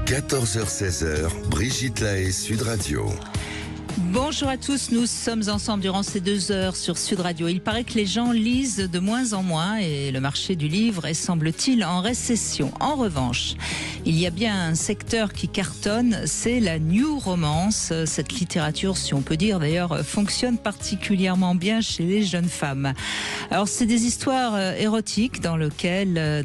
14h-16h, Brigitte Lahaie, Sud Radio. Bonjour à tous, nous sommes ensemble durant ces 2 heures sur Sud Radio. Il paraît que les gens lisent de moins en moins et le marché du livre est, semble-t-il, en récession. En revanche, il y a bien un secteur qui cartonne, c'est la New Romance. Cette littérature, si on peut dire d'ailleurs, fonctionne particulièrement bien chez les jeunes femmes. Alors c'est des histoires érotiques dans lesquelles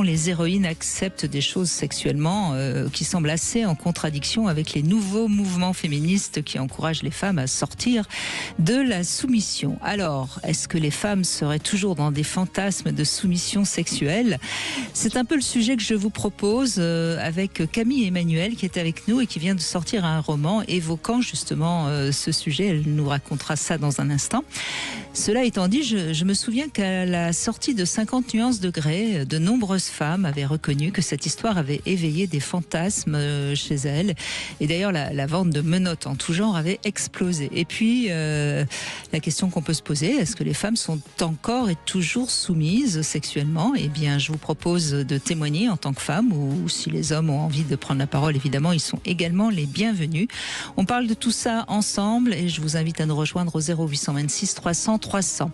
les héroïnes acceptent des choses sexuellement qui semblent assez en contradiction avec les nouveaux mouvements féministes qui encouragent les femmes à sortir de la soumission. Alors, est-ce que les femmes seraient toujours dans des fantasmes de soumission sexuelle ? C'est un peu le sujet que je vous propose avec Camille Emmanuel qui est avec nous et qui vient de sortir un roman évoquant justement ce sujet. Elle nous racontera ça dans un instant. Cela étant dit, je me souviens qu'à la sortie de 50 nuances de Grey, de nombreuses femmes avaient reconnu que cette histoire avait éveillé des fantasmes chez elles. Et d'ailleurs, la vente de menottes en tout genre avait explosé. Et puis, la question qu'on peut se poser, est-ce que les femmes sont encore et toujours soumises sexuellement ? Eh bien, je vous propose de témoigner en tant que femme, ou si les hommes ont envie de prendre la parole, évidemment, ils sont également les bienvenus. On parle de tout ça ensemble et je vous invite à nous rejoindre au 0826 300 300.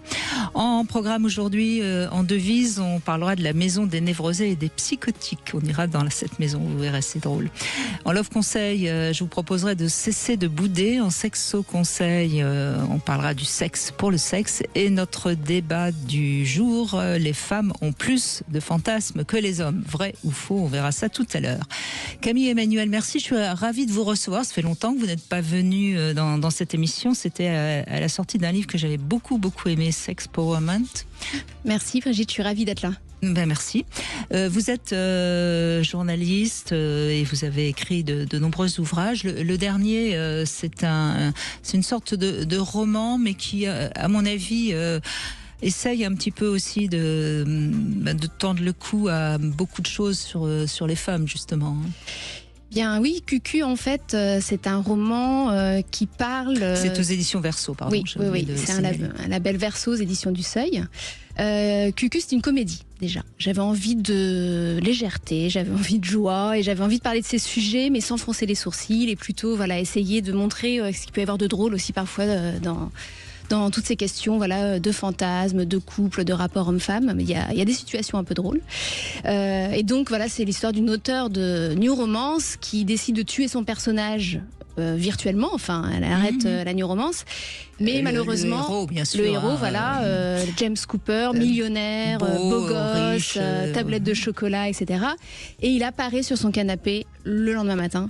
En programme aujourd'hui, en devise, on parlera de la maison des névrosés et des psychotiques. On ira dans cette maison, vous verrez, c'est drôle. En Love Conseil, je vous proposerai de cesser de bouder. En Sexo Conseil, on parlera du sexe pour le sexe. Et notre débat du jour, les femmes ont plus de fantasmes que les hommes. Vrai ou faux, on verra ça tout à l'heure. Camille Emmanuel, merci, je suis ravie de vous recevoir. Ça fait longtemps que vous n'êtes pas venue dans cette émission. C'était à la sortie d'un livre que j'avais beaucoup aimé, Sex Powerment. Merci Brigitte, je suis ravie d'être là. Ben merci. Vous êtes journaliste et vous avez écrit de nombreux ouvrages. Le dernier, c'est une sorte de roman, mais qui, à mon avis, essaye un petit peu aussi de tendre le cou à beaucoup de choses sur les femmes, justement. Bien oui, Cucu, en fait, c'est un roman qui parle... C'est aux éditions Verso, pardon. Oui, c'est un label Verso aux éditions du Seuil. Cucu, c'est une comédie, déjà. J'avais envie de légèreté, j'avais envie de joie, et j'avais envie de parler de ces sujets, mais sans froncer les sourcils, et plutôt essayer de montrer ce qu'il peut y avoir de drôle aussi parfois dans toutes ces questions de fantasmes, de couple, de rapports hommes-femmes. Il y a des situations un peu drôles. Et donc, c'est l'histoire d'une auteure de New Romance qui décide de tuer son personnage virtuellement. Enfin, elle arrête la New Romance. Mais malheureusement, le héros, bien sûr, James Cooper, millionnaire, beau gosse, riche, tablette de chocolat, etc. Et il apparaît sur son canapé le lendemain matin.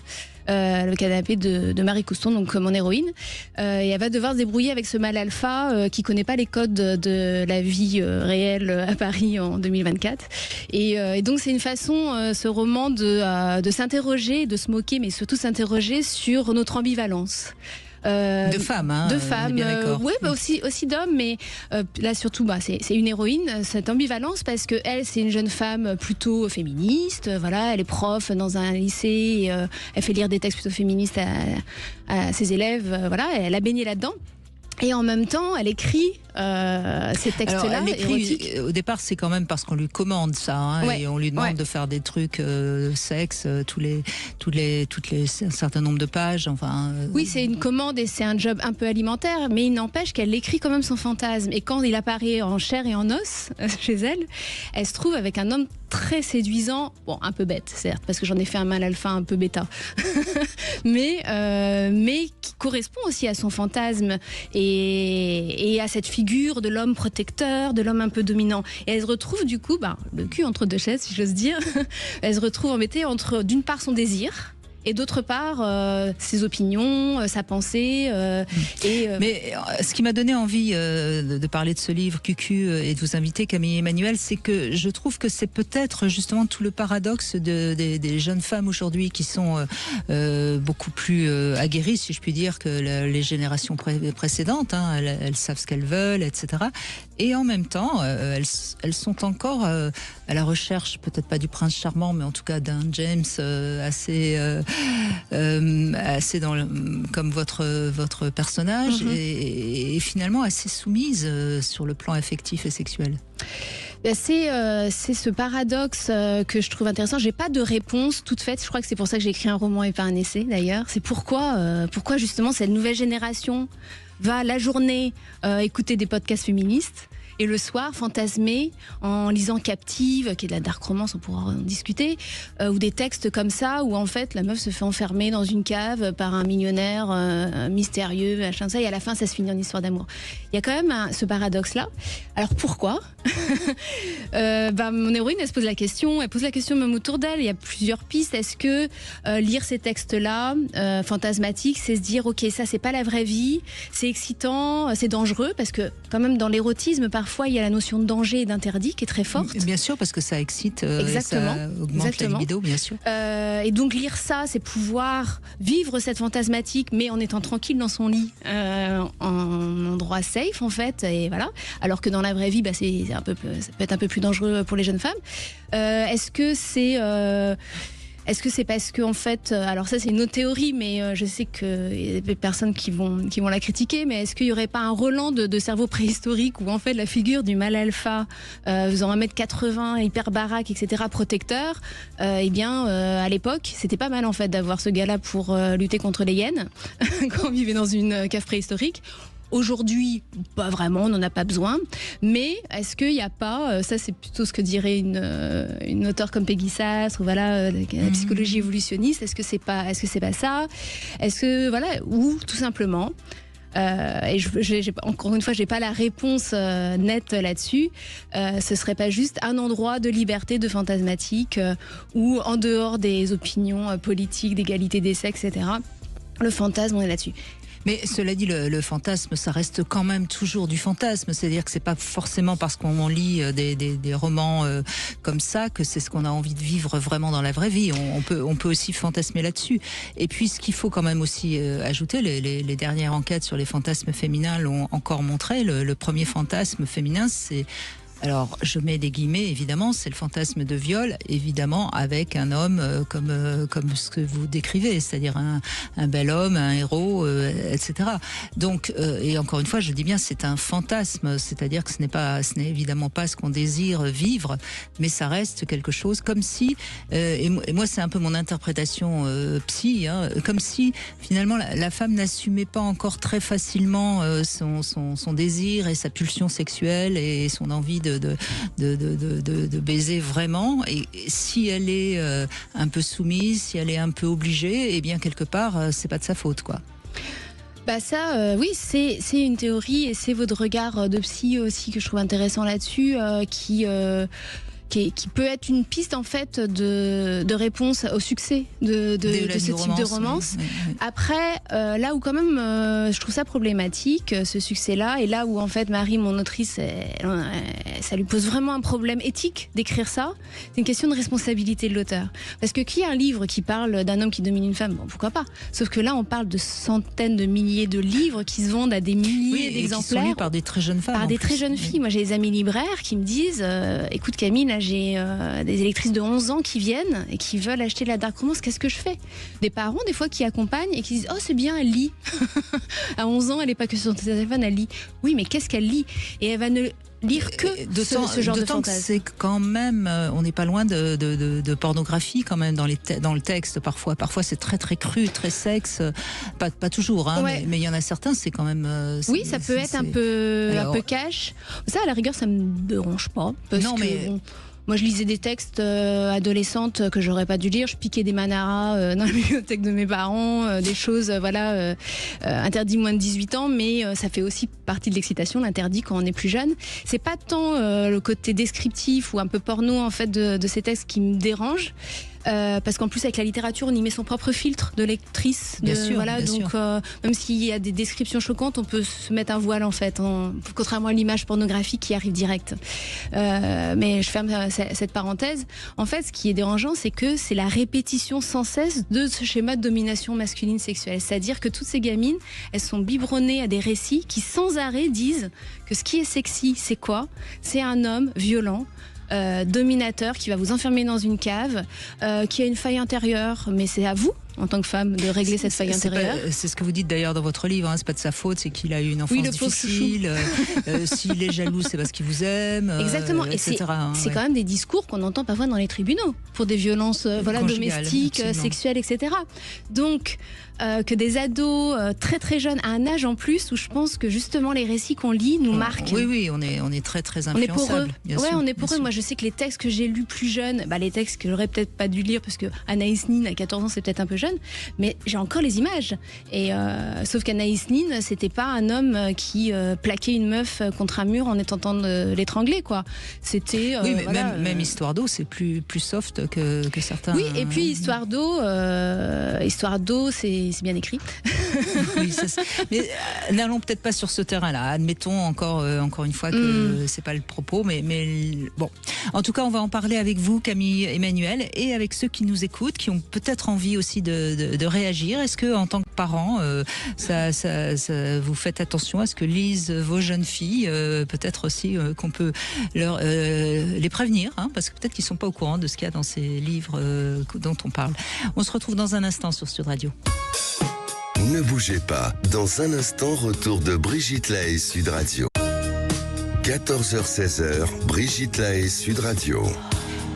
Le canapé de Marie Couston, donc mon héroïne, et elle va devoir se débrouiller avec ce mâle alpha qui connaît pas les codes de la vie réelle à Paris en 2024. Et donc c'est une façon, ce roman, de s'interroger, de se moquer, mais surtout s'interroger sur notre ambivalence. De femmes, hein, de femmes, oui, aussi d'hommes, mais là surtout, c'est une héroïne, cette ambivalence, parce que elle, c'est une jeune femme plutôt féministe, elle est prof dans un lycée, et, elle fait lire des textes plutôt féministes à ses élèves, elle a baigné là-dedans. Et en même temps, elle écrit ces textes-là. Alors, elle écrit, au départ, c'est quand même parce qu'on lui commande ça, et on lui demande de faire des trucs sexe, un certain nombre de pages. Oui, c'est une commande et c'est un job un peu alimentaire, mais il n'empêche qu'elle écrit quand même son fantasme. Et quand il apparaît en chair et en os chez elle, elle se trouve avec un homme très séduisant, un peu bête, certes, parce que j'en ai fait un mâle alpha un peu bêta, mais qui correspond aussi à son fantasme et à cette figure de l'homme protecteur, de l'homme un peu dominant. Et elle se retrouve du coup, le cul entre deux chaises, si j'ose dire. Elle se retrouve embêtée entre, d'une part, son désir, et d'autre part, ses opinions, sa pensée. Mais ce qui m'a donné envie de parler de ce livre, Cucu, et de vous inviter, Camille Emmanuel, c'est que je trouve que c'est peut-être justement tout le paradoxe des jeunes femmes aujourd'hui qui sont beaucoup plus aguerries, si je puis dire, que les générations précédentes. Elles savent ce qu'elles veulent, etc. Et en même temps, elles sont encore à la recherche, peut-être pas du prince charmant, mais en tout cas d'un James assez comme votre personnage, et finalement assez soumise sur le plan affectif et sexuel. C'est ce paradoxe que je trouve intéressant. J'ai pas de réponse toute faite. Je crois que c'est pour ça que j'ai écrit un roman et pas un essai d'ailleurs. C'est pourquoi justement cette nouvelle génération va la journée écouter des podcasts féministes et le soir fantasmer en lisant Captive, qui est de la dark romance, on pourra en discuter, ou des textes comme ça où en fait la meuf se fait enfermer dans une cave par un millionnaire mystérieux, machin ça, et à la fin ça se finit en histoire d'amour. Il y a quand même ce paradoxe-là. Alors pourquoi mon héroïne, elle se pose la question même autour d'elle. Il y a plusieurs pistes. Est-ce que lire ces textes-là, fantasmatiques, c'est se dire ok, ça c'est pas la vraie vie, c'est excitant, c'est dangereux, parce que quand même dans l'érotisme parfois il y a la notion de danger et d'interdit qui est très forte. Bien sûr, parce que ça excite, exactement, et ça augmente la libido, bien sûr. Et donc lire ça, c'est pouvoir vivre cette fantasmatique, mais en étant tranquille dans son lit, en endroit safe en fait, et voilà. Alors que dans la vraie vie, ça peut être un peu plus dangereux pour les jeunes femmes. Est-ce que c'est parce que en fait, alors ça c'est une autre théorie, mais je sais qu'il y a des personnes qui vont la critiquer, mais est-ce qu'il n'y aurait pas un relan de cerveau préhistorique où en fait la figure du mâle alpha, faisant 1m80, hyper baraque, etc., protecteur, à l'époque c'était pas mal en fait d'avoir ce gars-là pour lutter contre les hyènes quand on vivait dans une cave préhistorique. Aujourd'hui, pas vraiment, on n'en a pas besoin. Mais est-ce qu'il n'y a pas, ça c'est plutôt ce que dirait une auteure comme Peggy Sastre, ou la psychologie évolutionniste, est-ce que c'est pas ça? Est-ce que, ou tout simplement, encore une fois, j'ai pas la réponse nette là-dessus. Ce serait pas juste un endroit de liberté, de fantasmatique, où en dehors des opinions politiques, d'égalité des sexes, etc., le fantasme, on est là-dessus. Mais cela dit, le fantasme, ça reste quand même toujours du fantasme. C'est-à-dire que c'est pas forcément parce qu'on lit des romans comme ça que c'est ce qu'on a envie de vivre vraiment dans la vraie vie. On peut aussi fantasmer là-dessus. Et puis, ce qu'il faut quand même aussi ajouter, les dernières enquêtes sur les fantasmes féminins l'ont encore montré. Le premier fantasme féminin, c'est... Alors, je mets des guillemets, évidemment, c'est le fantasme de viol, évidemment, avec un homme comme ce que vous décrivez, c'est-à-dire un bel homme, un héros, etc. Donc, et encore une fois, je dis bien, c'est un fantasme, c'est-à-dire que ce n'est évidemment pas ce qu'on désire vivre, mais ça reste quelque chose comme si, et moi c'est un peu mon interprétation psy, comme si finalement la femme n'assumait pas encore très facilement son désir et sa pulsion sexuelle et son envie de baiser vraiment, et si elle est un peu soumise, si elle est un peu obligée, eh bien quelque part c'est pas de sa faute, quoi. Oui, c'est une théorie, et c'est votre regard de psy aussi que je trouve intéressant là-dessus, qui peut être une piste en fait de réponse au succès de ce type de romance. Oui. Après, là où quand même je trouve ça problématique, ce succès-là, et là où en fait Marie, mon autrice, ça lui pose vraiment un problème éthique d'écrire ça, c'est une question de responsabilité de l'auteur. Parce que qui a un livre qui parle d'un homme qui domine une femme, bon, pourquoi pas. Sauf que là, on parle de centaines de milliers de livres qui se vendent à des milliers d'exemplaires. Qui sont lus par des très jeunes femmes. Par des très jeunes filles. Moi, j'ai des amis libraires qui me disent écoute Camille, j'ai des électrices de 11 ans qui viennent et qui veulent acheter de la dark romance, qu'est-ce que je fais? Des parents des fois qui accompagnent et qui disent oh c'est bien, elle lit. À 11 ans elle n'est pas que sur son téléphone, elle lit. Oui, mais qu'est-ce qu'elle lit? Et elle va ne lire que ce genre de fantasme. C'est quand même, on n'est pas loin de pornographie quand même dans le texte parfois. Parfois c'est très très cru, très sexe, pas toujours, mais il y en a certains, c'est quand même. Oui, ça peut être un peu cash. Ça, à la rigueur, ça me dérange pas. Moi, je lisais des textes adolescentes que j'aurais pas dû lire. Je piquais des Manara dans la bibliothèque de mes parents, des choses, interdites moins de 18 ans, mais ça fait aussi partie de l'excitation, l'interdit quand on est plus jeune. C'est pas tant le côté descriptif ou un peu porno en fait de ces textes qui me dérange. Parce qu'en plus avec la littérature on y met son propre filtre de lectrice, bien sûr. Même s'il y a des descriptions choquantes, on peut se mettre un voile en fait, contrairement à l'image pornographique qui arrive direct. Mais je ferme cette parenthèse. En fait, ce qui est dérangeant, c'est que c'est la répétition sans cesse de ce schéma de domination masculine sexuelle, c'est-à-dire que toutes ces gamines, elles sont biberonnées à des récits qui sans arrêt disent que ce qui est sexy, c'est quoi? C'est un homme violent, dominateur, qui va vous enfermer dans une cave, qui a une faille intérieure, mais c'est à vous en tant que femme, de régler cette faille intérieure. C'est ce que vous dites d'ailleurs dans votre livre, c'est pas de sa faute, c'est qu'il a eu une enfance difficile. S'il est jaloux, c'est parce qu'il vous aime. Exactement, et c'est quand même des discours qu'on entend parfois dans les tribunaux pour des violences domestiques, sexuelles, etc. Donc, que des ados très très jeunes, à un âge en plus où je pense que justement les récits qu'on lit nous marquent. Oui, on est très très influençables. On est pour eux. Moi, je sais que les textes que j'ai lus plus jeunes, les textes que j'aurais peut-être pas dû lire parce que Anaïs Nin à 14 ans c'est peut-être un peu jeune, mais j'ai encore les images. Et sauf qu'Anaïs Nin, c'était pas un homme qui plaquait une meuf contre un mur en tentant de l'étrangler, quoi. C'était même Histoire d'eau, c'est plus soft que certains. Oui, et puis Histoire d'eau, c'est bien écrit. Oui, mais n'allons peut-être pas sur ce terrain-là. Admettons encore une fois que c'est pas le propos, mais bon. En tout cas, on va en parler avec vous, Camille Emmanuel, et avec ceux qui nous écoutent, qui ont peut-être envie aussi de réagir. Est-ce que, en tant que parents, vous faites attention à ce que lisent vos jeunes filles, peut-être aussi qu'on peut les prévenir, parce que peut-être qu'ils sont pas au courant de ce qu'il y a dans ces livres dont on parle. On se retrouve dans un instant sur Sud Radio. Ne bougez pas. Dans un instant, retour de Brigitte Lahaie, Sud Radio. 14h-16h, Brigitte Lahaie, Sud Radio.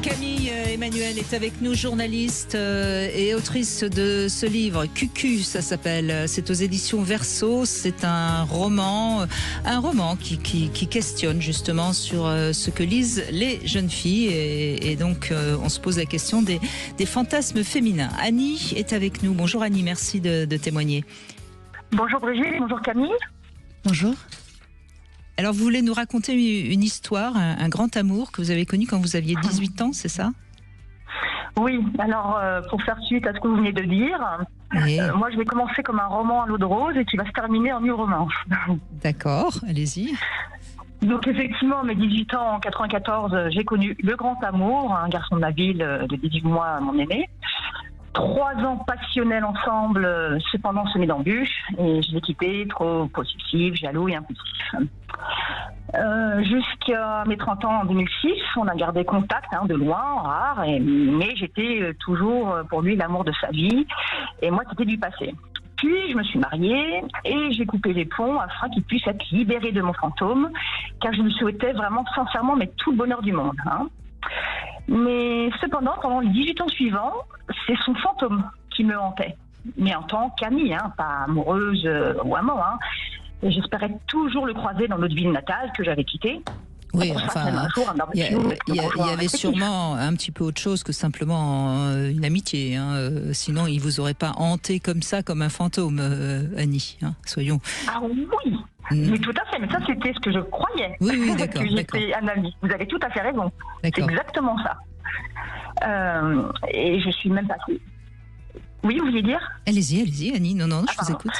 Camille Emmanuel est avec nous, journaliste et autrice de ce livre, Cucu, ça s'appelle. C'est aux éditions Verso. C'est un roman qui questionne justement sur ce que lisent les jeunes filles. Et donc, on se pose la question des fantasmes féminins. Annie est avec nous. Bonjour Annie, merci de témoigner. Bonjour Brigitte, bonjour Camille. Bonjour. Alors, vous voulez nous raconter une histoire, un grand amour que vous avez connu quand vous aviez 18 ans, c'est ça ? Oui, alors pour faire suite à ce que vous venez de dire, moi je vais commencer comme un roman à l'eau de rose et qui va se terminer en une romance. D'accord, allez-y. Donc effectivement, à mes 18 ans, en 94, j'ai connu le grand amour, un garçon de la ville de 18 mois, mon aîné. 3 ans passionnels ensemble, cependant semés d'embûches, et je l'ai quitté, trop possessif, jaloux et impulsif. Jusqu'à mes 30 ans en 2006, on a gardé contact, de loin, rare, mais j'étais toujours pour lui l'amour de sa vie, et moi c'était du passé. Puis je me suis mariée et j'ai coupé les ponts afin qu'il puisse être libéré de mon fantôme, car je lui souhaitais vraiment sincèrement tout le bonheur du monde. Mais cependant, pendant les 18 ans suivants, c'est son fantôme qui me hantait. Mais en tant qu'amie, pas amoureuse ou amant. Et j'espérais toujours le croiser dans notre ville natale que j'avais quittée. Oui, il y avait sûrement un petit peu autre chose que simplement une amitié. Sinon, il vous aurait pas hanté comme ça, comme un fantôme, Annie. Soyons. Ah oui. Mais tout à fait, mais ça c'était ce que je croyais. Oui, d'accord. Que j'étais un ami. Vous avez tout à fait raison. C'est exactement ça. Et je suis même passée. Oui, vous vouliez dire ? Allez-y, Annie. Non, je vous écoute.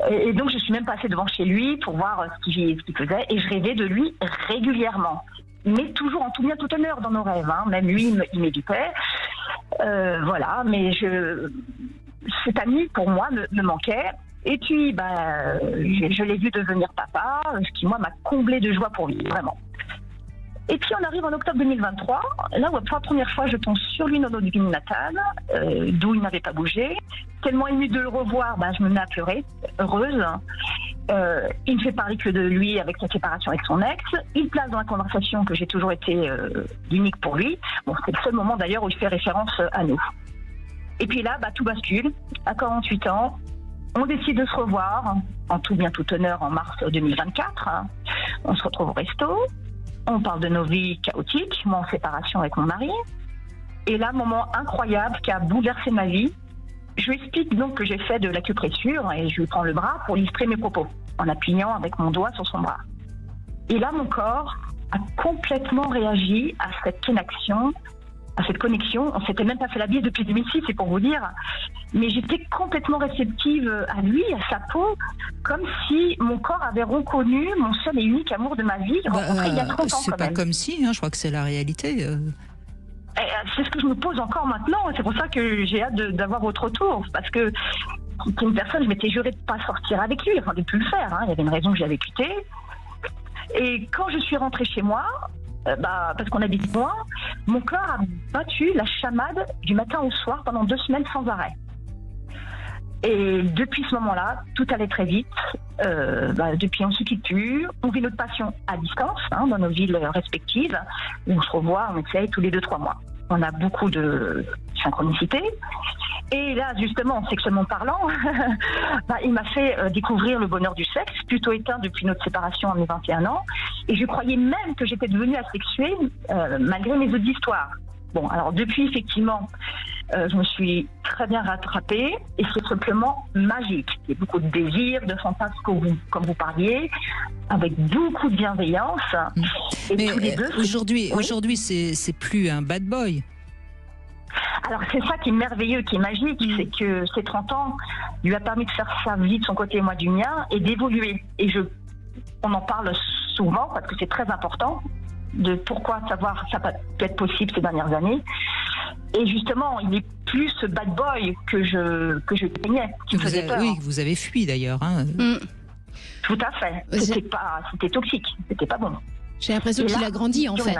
Et donc je suis même passée devant chez lui pour voir ce qu'il faisait, et je rêvais de lui régulièrement. Mais toujours en tout bien, tout honneur dans nos rêves. Même lui, il m'éduquait. Voilà, mais cet ami, pour moi, me manquait. Et puis, je l'ai vu devenir papa, ce qui, moi, m'a comblé de joie pour lui, vraiment. Et puis, on arrive en octobre 2023, là où, pour la première fois, je tombe sur lui dans notre ville natale, d'où il n'avait pas bougé. Tellement émue de le revoir, je me mets à pleurer, heureuse. Il ne fait parler que de lui avec sa séparation avec son ex. Il place dans la conversation que j'ai toujours été l'unique pour lui. Bon, c'est le seul moment, d'ailleurs, où il fait référence à nous. Et puis là, tout bascule. À 48 ans, on décide de se revoir, en tout bien tout honneur, en mars 2024. On se retrouve au resto. On parle de nos vies chaotiques, moi en séparation avec mon mari. Et là, moment incroyable qui a bouleversé ma vie. Je lui explique donc que j'ai fait de l'acupressure et je lui prends le bras pour illustrer mes propos, en appuyant avec mon doigt sur son bras. Et là, mon corps a complètement réagi à cette connexion. On s'était même pas fait la bise depuis 2006, c'est pour vous dire. Mais j'étais complètement réceptive à lui, à sa peau, comme si mon corps avait reconnu mon seul et unique amour de ma vie, rencontré il y a 30 ans. C'est pas comme si, je crois que c'est la réalité. C'est ce que je me pose encore maintenant, c'est pour ça que j'ai hâte d'avoir votre retour, parce que c'était une personne, je m'étais juré de ne pas sortir avec lui, de ne plus le faire. Il y avait une raison que j'avais quitté. Et quand je suis rentrée chez moi, parce qu'on habite loin, mon cœur a battu la chamade du matin au soir pendant 2 semaines sans arrêt. Et depuis ce moment-là, tout allait très vite. Depuis, on ne se quitte plus. On vit notre passion à distance, dans nos villes respectives. On se revoit, on essaye tous les 2-3 mois. On a beaucoup de synchronicité. Et là, justement, sexuellement parlant, il m'a fait découvrir le bonheur du sexe, plutôt éteint depuis notre séparation à mes 21 ans. Et je croyais même que j'étais devenue asexuée, malgré mes autres histoires. Bon, alors depuis, effectivement, je me suis très bien rattrapée et c'est simplement magique. Il y a beaucoup de désir, de fantasmes, comme vous parliez, avec beaucoup de bienveillance. Et mais tous les deux, aujourd'hui, c'est plus un bad boy. Alors c'est ça qui est merveilleux, qui est magique, c'est que ces 30 ans lui a permis de faire sa vie de son côté et moi du mien et d'évoluer. Et on en parle souvent parce que c'est très important de pourquoi savoir ça peut être possible ces dernières années. Et justement, il est plus ce bad boy que je craignais. Vous avez fui d'ailleurs. Tout à fait. C'était toxique, c'était pas bon. J'ai l'impression qu'il a grandi en fait.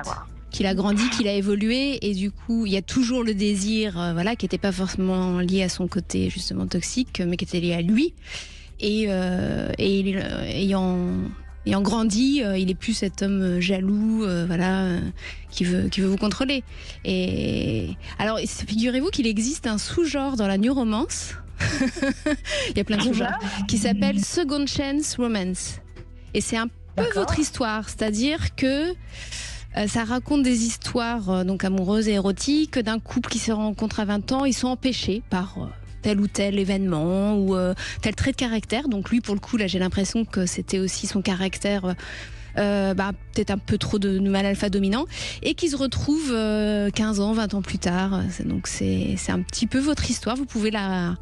Qu'il a grandi, qu'il a évolué et du coup il y a toujours le désir qui n'était pas forcément lié à son côté justement toxique mais qui était lié à lui et ayant grandi il est plus cet homme jaloux qui veut vous contrôler. Et alors figurez-vous qu'il existe un sous-genre dans la new romance il y a plein de sous-genres qui s'appelle Second Chance Romance et c'est un peu votre histoire, c'est-à-dire que ça raconte des histoires donc amoureuses et érotiques d'un couple qui se rencontre à 20 ans. Ils sont empêchés par tel ou tel événement ou tel trait de caractère. Donc lui, pour le coup, là, j'ai l'impression que c'était aussi son caractère peut-être un peu trop de mal alpha dominant et qui se retrouvent 15 ans, 20 ans plus tard. Donc c'est un petit peu votre histoire. Vous pouvez la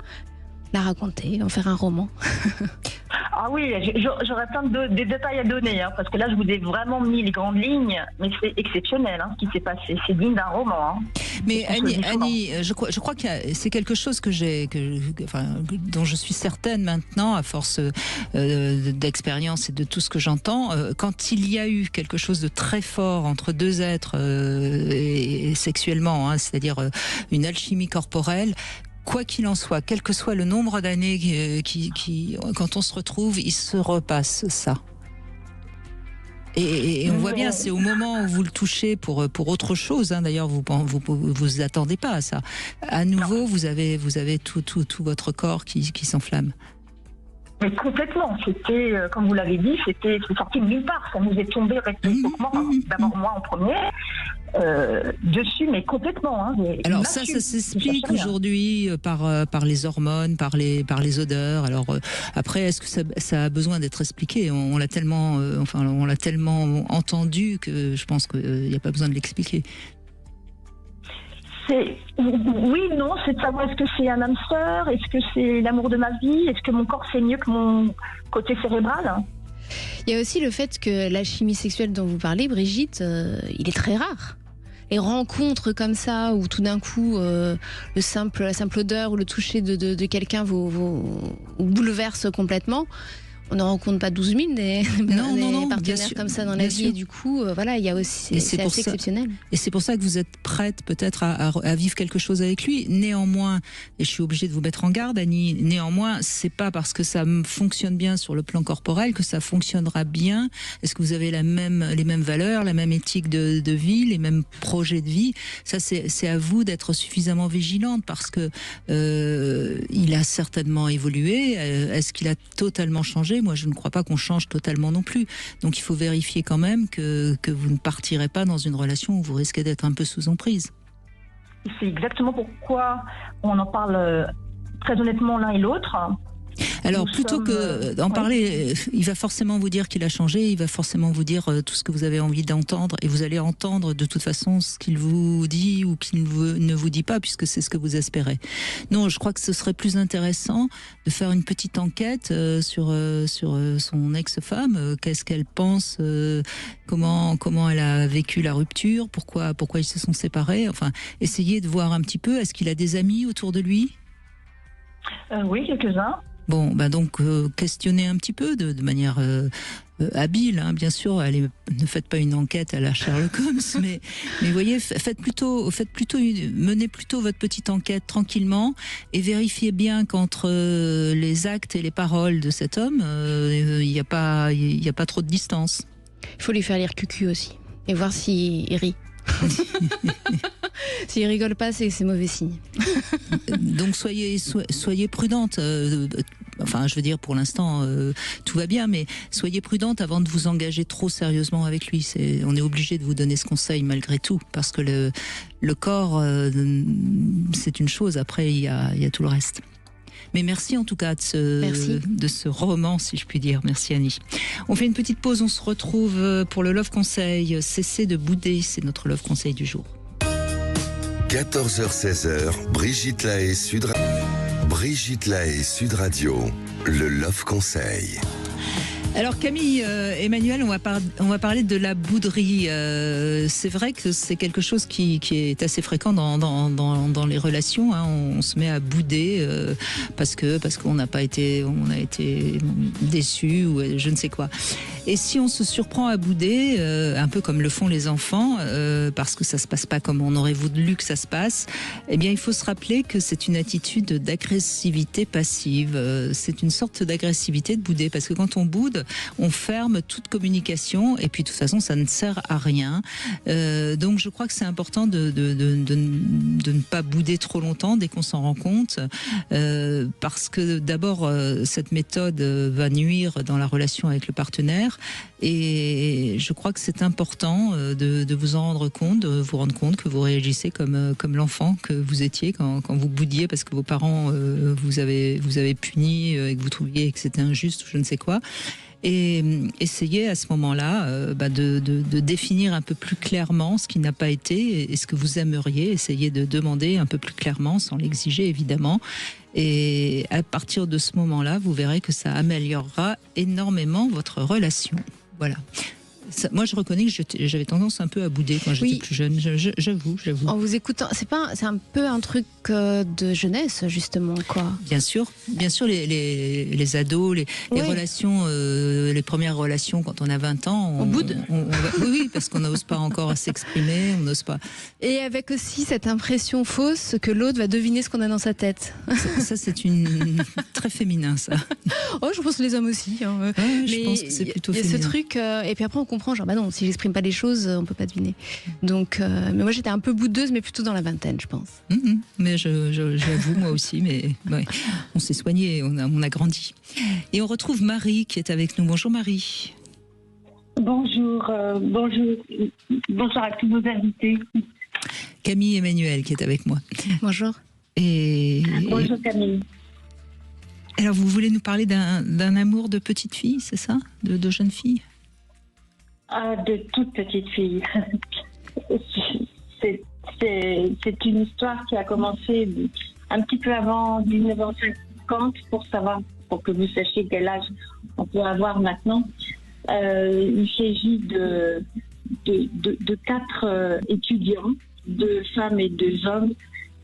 raconter, en faire un roman. Ah oui, j'aurais plein de détails à donner, parce que là, je vous ai vraiment mis les grandes lignes, mais c'est exceptionnel ce qui s'est passé. C'est digne d'un roman. Mais Annie, je crois que c'est quelque chose dont je suis certaine maintenant, à force d'expérience et de tout ce que j'entends. Quand il y a eu quelque chose de très fort entre deux êtres et sexuellement, c'est-à-dire une alchimie corporelle, quoi qu'il en soit, quel que soit le nombre d'années quand on se retrouve, il se repasse ça. Et on voit bien, c'est au moment où vous le touchez pour autre chose. D'ailleurs, vous attendez pas à ça. À nouveau, vous avez tout votre corps qui s'enflamme. Mais complètement, c'était, comme vous l'avez dit, c'est sorti de nulle part. Ça nous est tombé réciproquement. D'abord moi en premier. Dessus, mais complètement. Alors ça s'explique aujourd'hui par les hormones, par les odeurs. Alors après, est-ce que ça a besoin d'être expliqué ? On l'a tellement entendu que je pense qu'il n'y a pas besoin de l'expliquer. Oui, non, c'est de savoir est-ce que c'est un âme sœur, est-ce que c'est l'amour de ma vie, est-ce que mon corps c'est mieux que mon côté cérébral ? Il y a aussi le fait que la chimie sexuelle dont vous parlez, Brigitte, il est très rare. Les rencontres comme ça, où tout d'un coup, la simple odeur ou le toucher de quelqu'un vous bouleverse complètement. On ne rencontre pas 12 000 des partenaires comme ça dans la vie. Et du coup, il y a aussi, c'est assez exceptionnel. Et c'est pour ça que vous êtes prête peut-être à vivre quelque chose avec lui. Néanmoins, et je suis obligée de vous mettre en garde, Annie, néanmoins, c'est pas parce que ça fonctionne bien sur le plan corporel que ça fonctionnera bien. Est-ce que vous avez les mêmes valeurs, la même éthique de vie, les mêmes projets de vie ? Ça, c'est à vous d'être suffisamment vigilante parce que il a certainement évolué. Est-ce qu'il a totalement changé ? Moi, je ne crois pas qu'on change totalement non plus. Donc, il faut vérifier quand même que vous ne partirez pas dans une relation où vous risquez d'être un peu sous emprise. C'est exactement pourquoi on en parle très honnêtement l'un et l'autre. Alors, plutôt que d'en parler, il va forcément vous dire qu'il a changé, il va forcément vous dire tout ce que vous avez envie d'entendre, et vous allez entendre de toute façon ce qu'il vous dit ou qu'il ne vous dit pas, puisque c'est ce que vous espérez. Non, je crois que ce serait plus intéressant de faire une petite enquête sur son ex-femme. Qu'est-ce qu'elle pense, comment elle a vécu la rupture, pourquoi ils se sont séparés. Enfin, essayez de voir un petit peu, est-ce qu'il a des amis autour de lui ? Oui, quelques-uns. Bon, donc questionnez un petit peu de manière habile, hein, bien sûr. Ne faites pas une enquête à la Sherlock Holmes, mais voyez, menez plutôt votre petite enquête tranquillement et vérifiez bien qu'entre les actes et les paroles de cet homme, il n'y a pas trop de distance. Il faut lui faire lire Cucu aussi et voir s'il rit. S'il rigole pas, c'est mauvais signe. Donc soyez prudente. Enfin, je veux dire, pour l'instant, tout va bien, mais soyez prudente avant de vous engager trop sérieusement avec lui. On est obligé de vous donner ce conseil malgré tout, parce que le corps, c'est une chose. Après, il y a tout le reste. Mais merci en tout cas de ce roman, si je puis dire. Merci Annie. On fait une petite pause, on se retrouve pour le Love Conseil. Cessez de bouder, c'est notre Love Conseil du jour. 14h-16h, Brigitte Lahaie, Sud Radio, le Love Conseil. Alors Camille, Emmanuel, on va parler de la bouderie. C'est vrai que c'est quelque chose qui est assez fréquent dans les relations. Hein. On se met à bouder parce qu'on a été déçu ou je ne sais quoi. Et si on se surprend à bouder, un peu comme le font les enfants, parce que ça se passe pas comme on aurait voulu que ça se passe, eh bien il faut se rappeler que c'est une attitude d'agressivité passive. C'est une sorte d'agressivité de bouder, parce que quand on boude, on ferme toute communication et puis de toute façon ça ne sert à rien. Donc je crois que c'est important de ne pas bouder trop longtemps dès qu'on s'en rend compte, parce que d'abord cette méthode va nuire dans la relation avec le partenaire, et je crois que c'est important de vous en rendre compte, de vous rendre compte que vous réagissez comme l'enfant que vous étiez quand vous boudiez parce que vos parents vous avez puni et que vous trouviez que c'était injuste ou je ne sais quoi. Et essayez à ce moment-là de définir un peu plus clairement ce qui n'a pas été et ce que vous aimeriez. Essayez de demander un peu plus clairement, sans l'exiger évidemment. Et à partir de ce moment-là, vous verrez que ça améliorera énormément votre relation. Voilà. Moi, je reconnais que j'avais tendance un peu à bouder quand j'étais plus jeune. J'avoue. En vous écoutant, c'est un peu un truc de jeunesse, justement, quoi. Bien sûr, les ados, les relations, les premières relations quand on a 20 ans. On boude. Oui, parce qu'on n'ose pas encore s'exprimer, on n'ose pas. Et avec aussi cette impression fausse que l'autre va deviner ce qu'on a dans sa tête. Ça c'est très féminin, ça. Oh, je pense les hommes aussi. Hein. Ouais, je pense que c'est plutôt féminin. Il y a ce truc, et puis après on comprend, genre, non, si j'exprime pas les choses, on peut pas deviner. Donc, mais moi j'étais un peu boudeuse, mais plutôt dans la vingtaine, je pense. Mais j'avoue, moi aussi, mais ouais, on s'est soigné, on a grandi. Et on retrouve Marie qui est avec nous. Bonjour Marie. Bonjour à tous vos invités. Camille Emmanuel qui est avec moi. Bonjour. Bonjour Camille. Alors vous voulez nous parler d'un amour de petite fille, c'est ça, de jeune fille? De toute petite fille. C'est une histoire qui a commencé un petit peu avant 1950 pour que vous sachiez quel âge on peut avoir maintenant. Il s'agit de 4 étudiants, 2 femmes et 2 hommes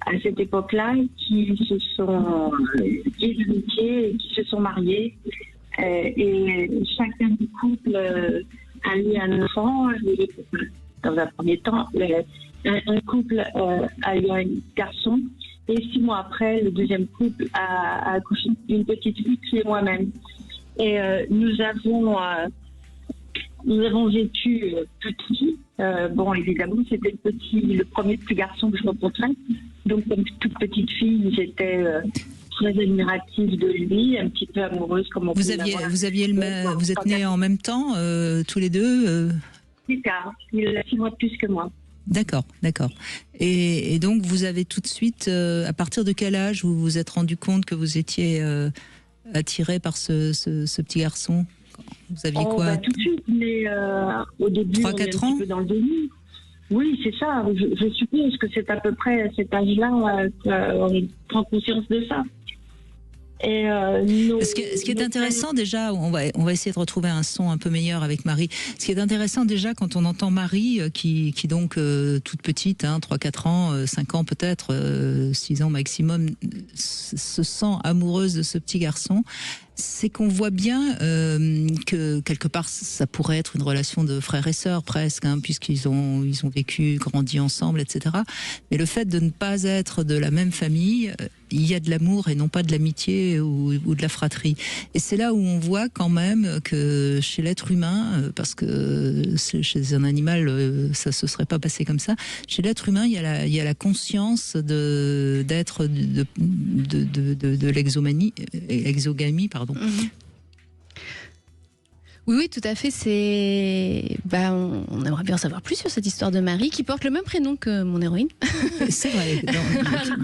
à cette époque-là qui se sont liés d'amitié et qui se sont mariés. Et chacun du couple a eu un enfant. Dans un premier temps, un couple a eu un garçon. Et 6 mois après, le deuxième couple a accouché d'une petite fille qui est moi-même. Et nous avons vécu petit. Bon, évidemment, c'était le premier petit garçon que je rencontrais. Donc, comme toute petite fille, j'étais très admirative de lui, un petit peu amoureuse comme on peut l'avoir. Vous êtes nés en même temps, tous les deux Plus tard, il a 6 mois de plus que moi. D'accord. Et donc, vous avez tout de suite, à partir de quel âge vous vous êtes rendu compte que vous étiez attiré par ce petit garçon? Vous aviez quoi? Tout de suite, mais au début, 3-4 on est un petit peu dans le déni. Oui, c'est ça. Je suppose que c'est à peu près à cet âge-là qu'on prend conscience de ça. Et ce qui est intéressant déjà, on va essayer de retrouver un son un peu meilleur avec Marie. Ce qui est intéressant déjà quand on entend Marie qui donc toute petite, 3-4 ans, 5 ans peut-être, 6 ans maximum, se sent amoureuse de ce petit garçon. c'est qu'on voit bien que quelque part ça pourrait être une relation de frères et sœurs presque, hein, puisqu'ils ont vécu, grandi ensemble, etc. Mais le fait de ne pas être de la même famille, il y a de l'amour et non pas de l'amitié ou de la fratrie. Et c'est là où on voit quand même que chez l'être humain, parce que chez un animal ça se serait pas passé comme ça, chez l'être humain il y a la conscience d'être de l'exogamie, pardon. Oui, tout à fait. On aimerait bien en savoir plus sur cette histoire de Marie, qui porte le même prénom que mon héroïne. C'est vrai.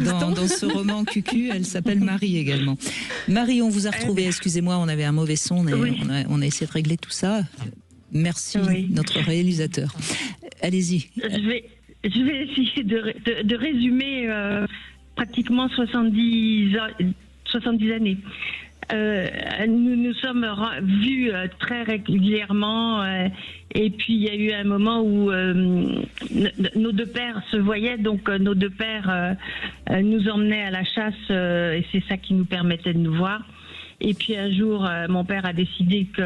Dans ce roman Cucu, elle s'appelle Marie également. Marie, on vous a retrouvé. Excusez-moi, on avait un mauvais son. On a essayé de régler tout ça. Merci, notre réalisateur. Allez-y. Je vais essayer de résumer pratiquement 70 années. Nous nous sommes vus très régulièrement et puis il y a eu un moment où nos deux pères se voyaient, donc nos deux pères nous emmenaient à la chasse et c'est ça qui nous permettait de nous voir. Et puis un jour, mon père a décidé qu'il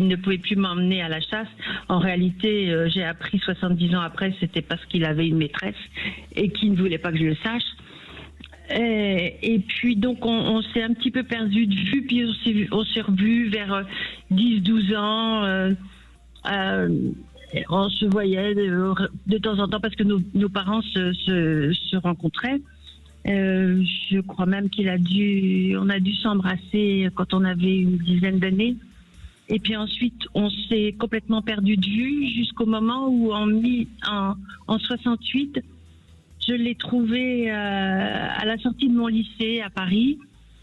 ne pouvait plus m'emmener à la chasse. En réalité, j'ai appris 70 ans après, c'était parce qu'il avait une maîtresse et qu'il ne voulait pas que je le sache. Et puis donc on s'est un petit peu perdu de vue, puis on s'est revus vers 10-12 ans. On se voyait de temps en temps parce que nos parents se rencontraient. Je crois même on a dû s'embrasser quand on avait une dizaine d'années. Et puis ensuite, on s'est complètement perdu de vue jusqu'au moment où en 68, je l'ai trouvé à la sortie de mon lycée à Paris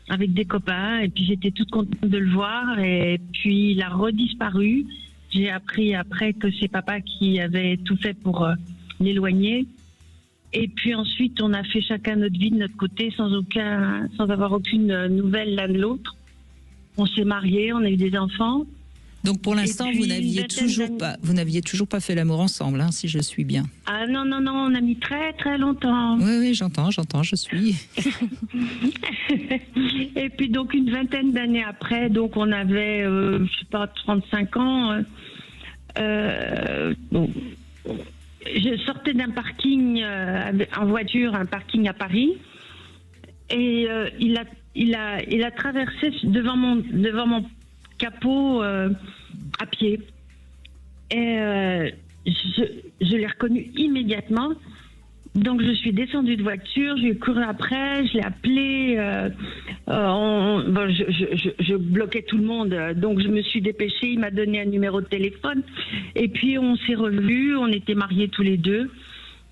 avec des copains. Et puis j'étais toute contente de le voir. Et puis il a redisparu. J'ai appris après que c'est papa qui avait tout fait pour l'éloigner. Et puis ensuite, on a fait chacun notre vie de notre côté sans avoir aucune nouvelle l'un de l'autre. On s'est mariés, on a eu des enfants. Donc pour l'instant, vous n'aviez toujours pas fait l'amour ensemble, hein, si je suis bien. Ah non, on a mis très très longtemps. Oui, j'entends, je suis. Et puis donc une vingtaine d'années après, donc on avait, 35 ans. Je sortais d'un parking en voiture, un parking à Paris, et il a traversé devant mon capot à pied. Et je l'ai reconnu immédiatement. Donc je suis descendue de voiture, j'ai couru après, je l'ai appelé. Je bloquais tout le monde, donc je me suis dépêchée. Il m'a donné un numéro de téléphone. Et puis on s'est revus, on était mariés tous les deux.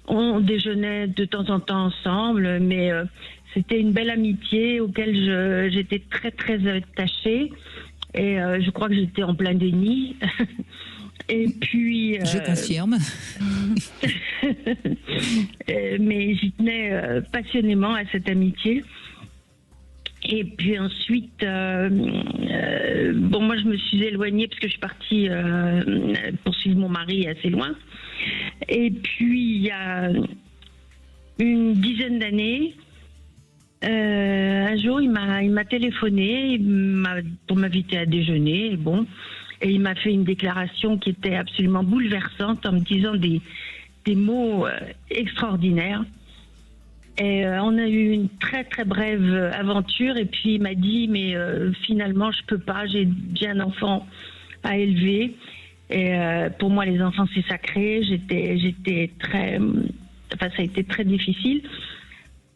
On déjeunait de temps en temps ensemble, mais c'était une belle amitié auquel j'étais très très attachée. Et je crois que j'étais en plein déni. Et puis... Je confirme. Mais j'y tenais passionnément à cette amitié. Et puis ensuite, moi je me suis éloignée parce que je suis partie poursuivre mon mari assez loin. Et puis il y a une dizaine d'années, un jour il m'a téléphoné pour m'inviter à déjeuner. Et il m'a fait une déclaration qui était absolument bouleversante en me disant des mots extraordinaires. Et on a eu une très très brève aventure et puis il m'a dit mais finalement je peux pas, j'ai un enfant à élever et pour moi les enfants c'est sacré. Ça a été très difficile.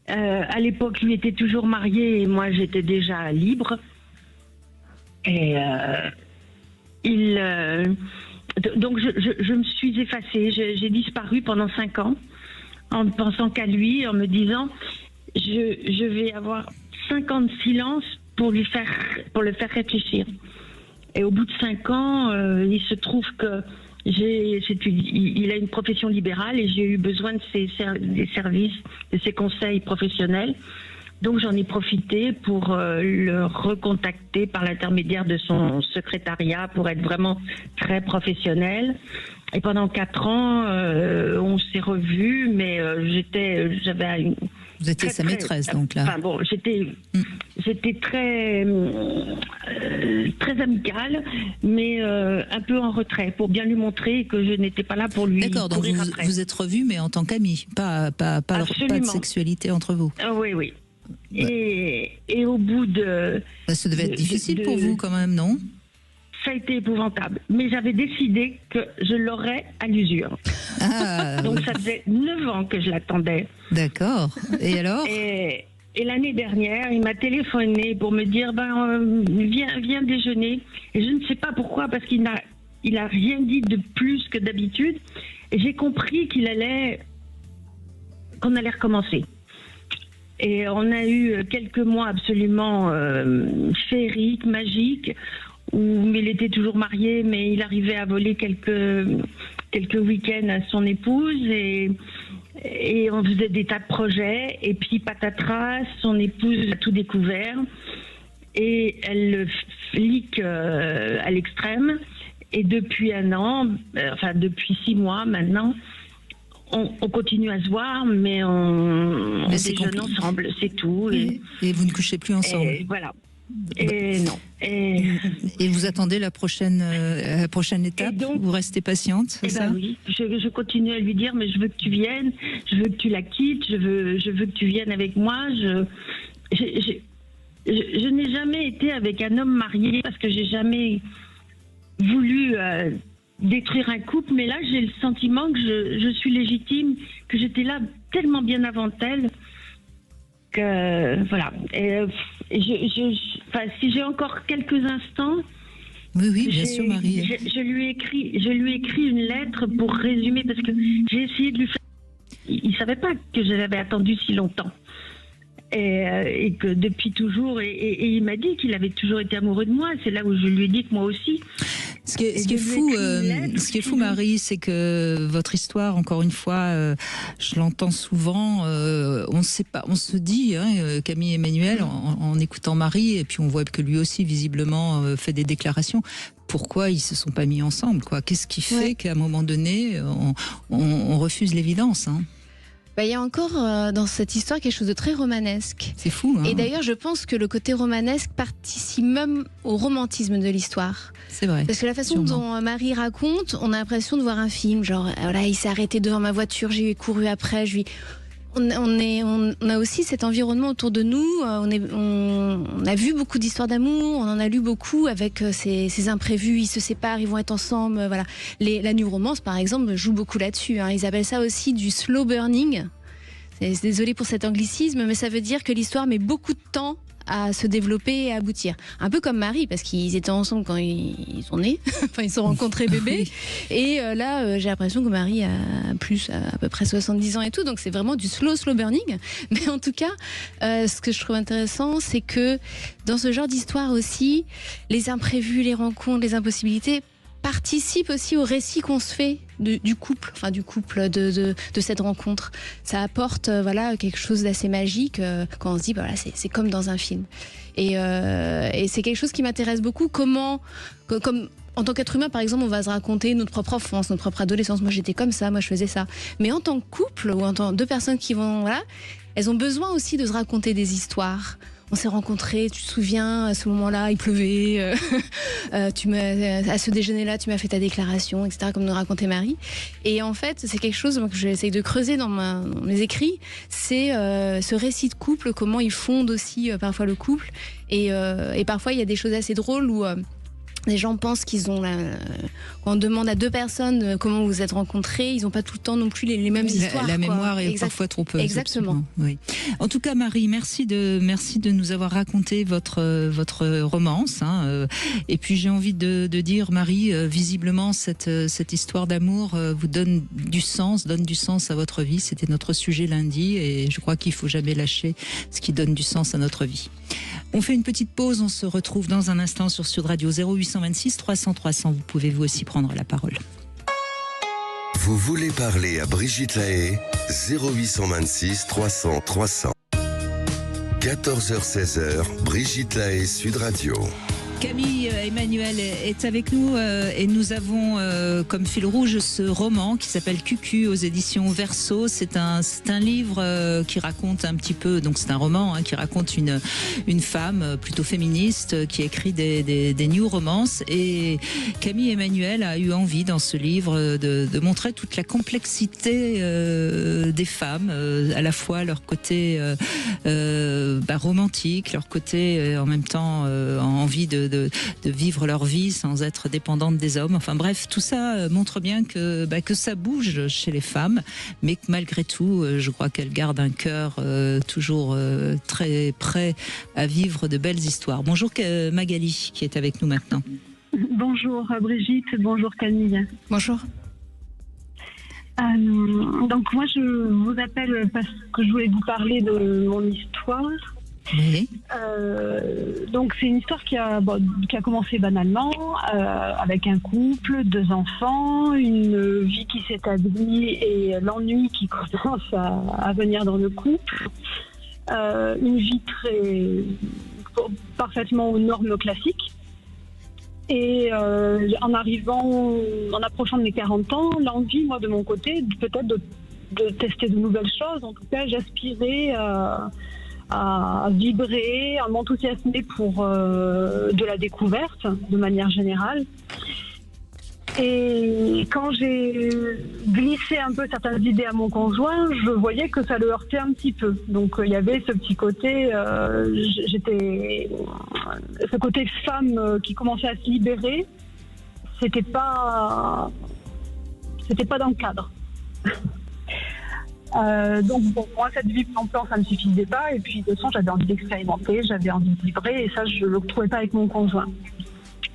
À l'époque lui était toujours marié et moi j'étais déjà libre et donc je me suis effacée, j'ai disparu pendant 5 ans en ne pensant qu'à lui, en me disant je vais avoir 5 ans de silence pour le faire réfléchir. Et au bout de 5 ans, il se trouve que il a une profession libérale et j'ai eu besoin des services, de ses conseils professionnels. Donc j'en ai profité pour le recontacter par l'intermédiaire de son secrétariat pour être vraiment très professionnel. Et pendant 4 ans, on s'est revus, mais j'avais une... Vous étiez sa maîtresse, donc là. Enfin bon, j'étais très amicale, mais un peu en retrait, pour bien lui montrer que je n'étais pas là pour lui courir D'accord, donc après. vous êtes revus, mais en tant qu'amis, pas de sexualité entre vous. Oui, oui. Et au bout de... Ça devait être difficile pour vous quand même, non? Ça a été épouvantable. Mais j'avais décidé que je l'aurais à l'usure. Ah, donc ça faisait 9 ans que je l'attendais. D'accord. Et alors? Et l'année dernière, il m'a téléphoné pour me dire viens déjeuner. Et je ne sais pas pourquoi, parce qu'il a rien dit de plus que d'habitude. Et j'ai compris qu'on allait recommencer. Et on a eu quelques mois absolument féeriques, magiques, où il était toujours marié, mais il arrivait à voler quelques week-ends à son épouse, et on faisait des tas de projets, et puis patatras, son épouse a tout découvert, et elle le flic à l'extrême, et depuis un an, depuis 6 mois maintenant, on continue à se voir, mais on déjeune ensemble, c'est tout. Et vous ne couchez plus ensemble. Et voilà. Et non. Et vous attendez la prochaine étape? Donc, vous restez patiente, c'est ça? Oui, je continue à lui dire, mais je veux que tu viennes, je veux que tu la quittes, je veux que tu viennes avec moi. Je n'ai jamais été avec un homme marié parce que j'ai jamais voulu détruire un couple, mais là j'ai le sentiment que je suis légitime, que j'étais là tellement bien avant elle, que voilà. Si j'ai encore quelques instants, oui, bien sûr, Marie. Je lui ai écrit une lettre pour résumer, parce que j'ai essayé de lui faire. Il savait pas que je l'avais attendu si longtemps. Et que depuis toujours, et il m'a dit qu'il avait toujours été amoureux de moi. C'est là où je lui ai dit que moi aussi. Ce qui est fou, Marie, c'est que votre histoire, encore une fois, je l'entends souvent. On ne sait pas, on se dit, Camille et Emmanuel, en écoutant Marie, et puis on voit que lui aussi visiblement fait des déclarations. Pourquoi ils se sont pas mis ensemble, quoi? Qu'est-ce qui fait qu'à un moment donné, on refuse l'évidence, Il y a encore dans cette histoire quelque chose de très romanesque. C'est fou. Et d'ailleurs, je pense que le côté romanesque participe même au romantisme de l'histoire. C'est vrai. Parce que la façon dont Marie raconte, on a l'impression de voir un film. Genre, voilà, il s'est arrêté devant ma voiture, j'ai couru après, on a aussi cet environnement autour de nous. On a vu beaucoup d'histoires d'amour, on en a lu beaucoup avec ces imprévus. Ils se séparent, ils vont être ensemble. Voilà. La New Romance, par exemple, joue beaucoup là-dessus. Ils appellent ça aussi du slow burning. Désolée pour cet anglicisme, mais ça veut dire que l'histoire met beaucoup de temps à se développer et à aboutir. Un peu comme Marie, parce qu'ils étaient ensemble quand ils sont nés, enfin ils se sont rencontrés bébés, et là j'ai l'impression que Marie a à peu près 70 ans et tout, donc c'est vraiment du slow burning. Mais en tout cas, ce que je trouve intéressant, c'est que dans ce genre d'histoire aussi, les imprévus, les rencontres, les impossibilités participe aussi au récit qu'on se fait du couple, de cette rencontre. Ça apporte quelque chose d'assez magique quand on se dit c'est comme dans un film. Et c'est quelque chose qui m'intéresse beaucoup. Comme en tant qu'être humain, par exemple, on va se raconter notre propre enfance, notre propre adolescence. Moi, j'étais comme ça, moi, je faisais ça. Mais en tant que couple ou en tant que deux personnes qui vont, elles ont besoin aussi de se raconter des histoires. On s'est rencontrés, tu te souviens, à ce moment-là, il pleuvait, à ce déjeuner-là, tu m'as fait ta déclaration, etc., comme nous racontait Marie. Et en fait, c'est quelque chose que j'essaye de creuser dans mes écrits, c'est ce récit de couple, comment il fonde aussi parfois le couple. Et parfois, il y a des choses assez drôles où les gens pensent qu'ils ont quand on demande à deux personnes comment vous vous êtes rencontrés, ils n'ont pas tout le temps non plus les mêmes histoires. La mémoire est parfois trop peu. Exactement. Oui. En tout cas, Marie, merci de nous avoir raconté votre romance. Et puis j'ai envie de dire, Marie, visiblement cette histoire d'amour vous donne du sens à votre vie. C'était notre sujet lundi, et je crois qu'il faut jamais lâcher ce qui donne du sens à notre vie. On fait une petite pause, on se retrouve dans un instant sur Sud Radio 0826 300 300. Vous pouvez vous aussi prendre la parole. Vous voulez parler à Brigitte Lahaie? 0826 300 300. 14h-16h, Brigitte Lahaie, Sud Radio. Camille Emmanuel est avec nous et nous avons comme fil rouge ce roman qui s'appelle Cucu aux éditions Verso. C'est un livre qui raconte un petit peu, donc c'est un roman qui raconte une femme plutôt féministe qui écrit des new romances, et Camille Emmanuel a eu envie dans ce livre de montrer toute la complexité des femmes, à la fois leur côté romantique, leur côté en même temps envie de vivre leur vie sans être dépendante des hommes. Enfin bref, tout ça montre bien que ça bouge chez les femmes, mais que malgré tout, je crois qu'elles gardent un cœur toujours très prêt à vivre de belles histoires. Bonjour Magali, qui est avec nous maintenant. Bonjour Brigitte, bonjour Camille. Bonjour. Donc moi je vous appelle parce que je voulais vous parler de mon histoire. Oui. Donc c'est une histoire qui a commencé banalement, avec un couple, 2 enfants, une vie qui s'établit et l'ennui qui commence à venir dans le couple, une vie parfaitement aux normes classiques. Et en approchant de mes 40 ans, l'envie, moi de mon côté, peut-être de tester de nouvelles choses. En tout cas, j'aspirais à vibrer, à m'enthousiasmer pour de la découverte de manière générale. Et quand j'ai glissé un peu certaines idées à mon conjoint, je voyais que ça le heurtait un petit peu. Donc il y avait ce petit côté, ce côté femme qui commençait à se libérer. C'était pas dans le cadre. Donc moi cette vie plan-plan ça ne me suffisait pas, et puis de toute façon j'avais envie d'expérimenter, j'avais envie de vibrer, et ça je ne le trouvais pas avec mon conjoint.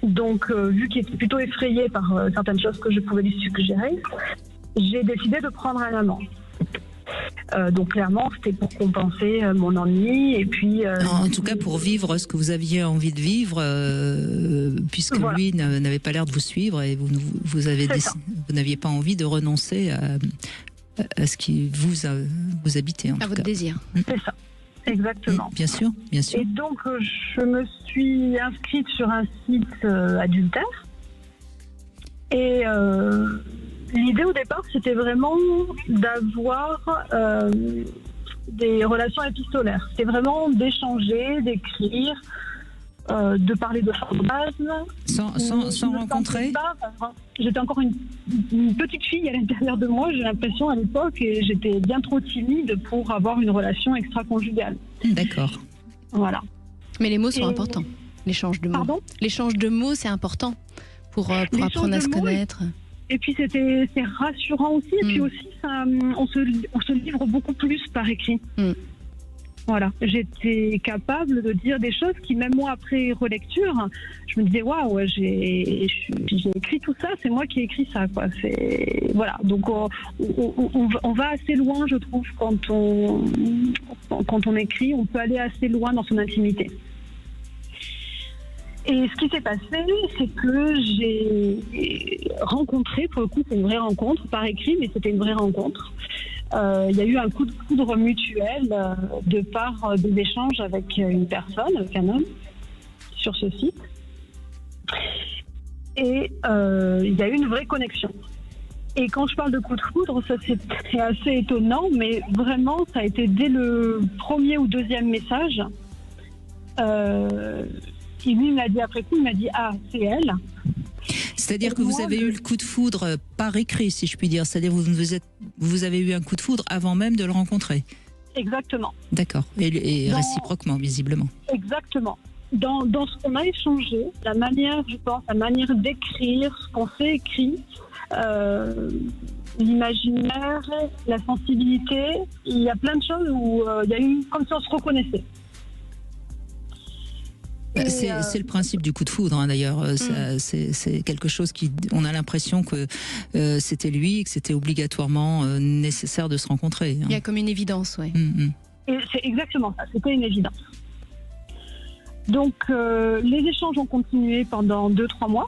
Donc vu qu'il était plutôt effrayé par certaines choses que je pouvais lui suggérer, j'ai décidé de prendre un amant. Donc clairement c'était pour compenser mon ennui, et puis en tout cas pour vivre ce que vous aviez envie de vivre, puisque voilà. Lui n'avait pas l'air de vous suivre, et vous n'aviez pas envie de renoncer à ce qui vous habitez, en tout cas. À votre désir. C'est ça, exactement. Bien sûr, bien sûr. Et donc, je me suis inscrite sur un site adultère. Et l'idée au départ, c'était vraiment d'avoir des relations épistolaires. C'était vraiment d'échanger, d'écrire, de parler de fantasmes. Sans rencontrer ? J'étais encore une petite fille à l'intérieur de moi, j'ai l'impression à l'époque, et j'étais bien trop timide pour avoir une relation extra-conjugale. D'accord. Voilà. Mais les mots sont importants. L'échange de mots. Pardon ? L'échange de mots, c'est important pour apprendre à se connaître. Et puis c'est rassurant aussi, et puis aussi on se livre beaucoup plus par écrit. Voilà, j'étais capable de dire des choses qui, même moi, après relecture, je me disais waouh, j'ai écrit tout ça, c'est moi qui ai écrit ça, quoi. Voilà, donc on va assez loin, je trouve, quand on écrit, on peut aller assez loin dans son intimité. Et ce qui s'est passé, c'est que j'ai rencontré, pour le coup, c'est une vraie rencontre, par écrit, mais c'était une vraie rencontre. Il y a eu un coup de foudre mutuel de part des échanges avec une personne, avec un homme, sur ce site. Et il y a eu une vraie connexion. Et quand je parle de coup de foudre, ça c'est assez étonnant, mais vraiment, ça a été dès le premier ou deuxième message. Lui me l'a dit après coup, il m'a dit « Ah, c'est elle ». C'est-à-dire que vous avez eu le coup de foudre par écrit, si je puis dire. C'est-à-dire que vous avez eu un coup de foudre avant même de le rencontrer. Exactement. D'accord. Et réciproquement, visiblement. Exactement. Dans ce qu'on a échangé, la manière d'écrire, ce qu'on s'est écrit, l'imaginaire, la sensibilité, il y a plein de choses où il y a eu comme si on se reconnaissait. C'est le principe du coup de foudre, d'ailleurs. C'est quelque chose on a l'impression que c'était lui, et que c'était obligatoirement nécessaire de se rencontrer. Il y a comme une évidence, oui. Et c'est exactement ça, c'était une évidence. Donc, les échanges ont continué pendant 2-3 mois.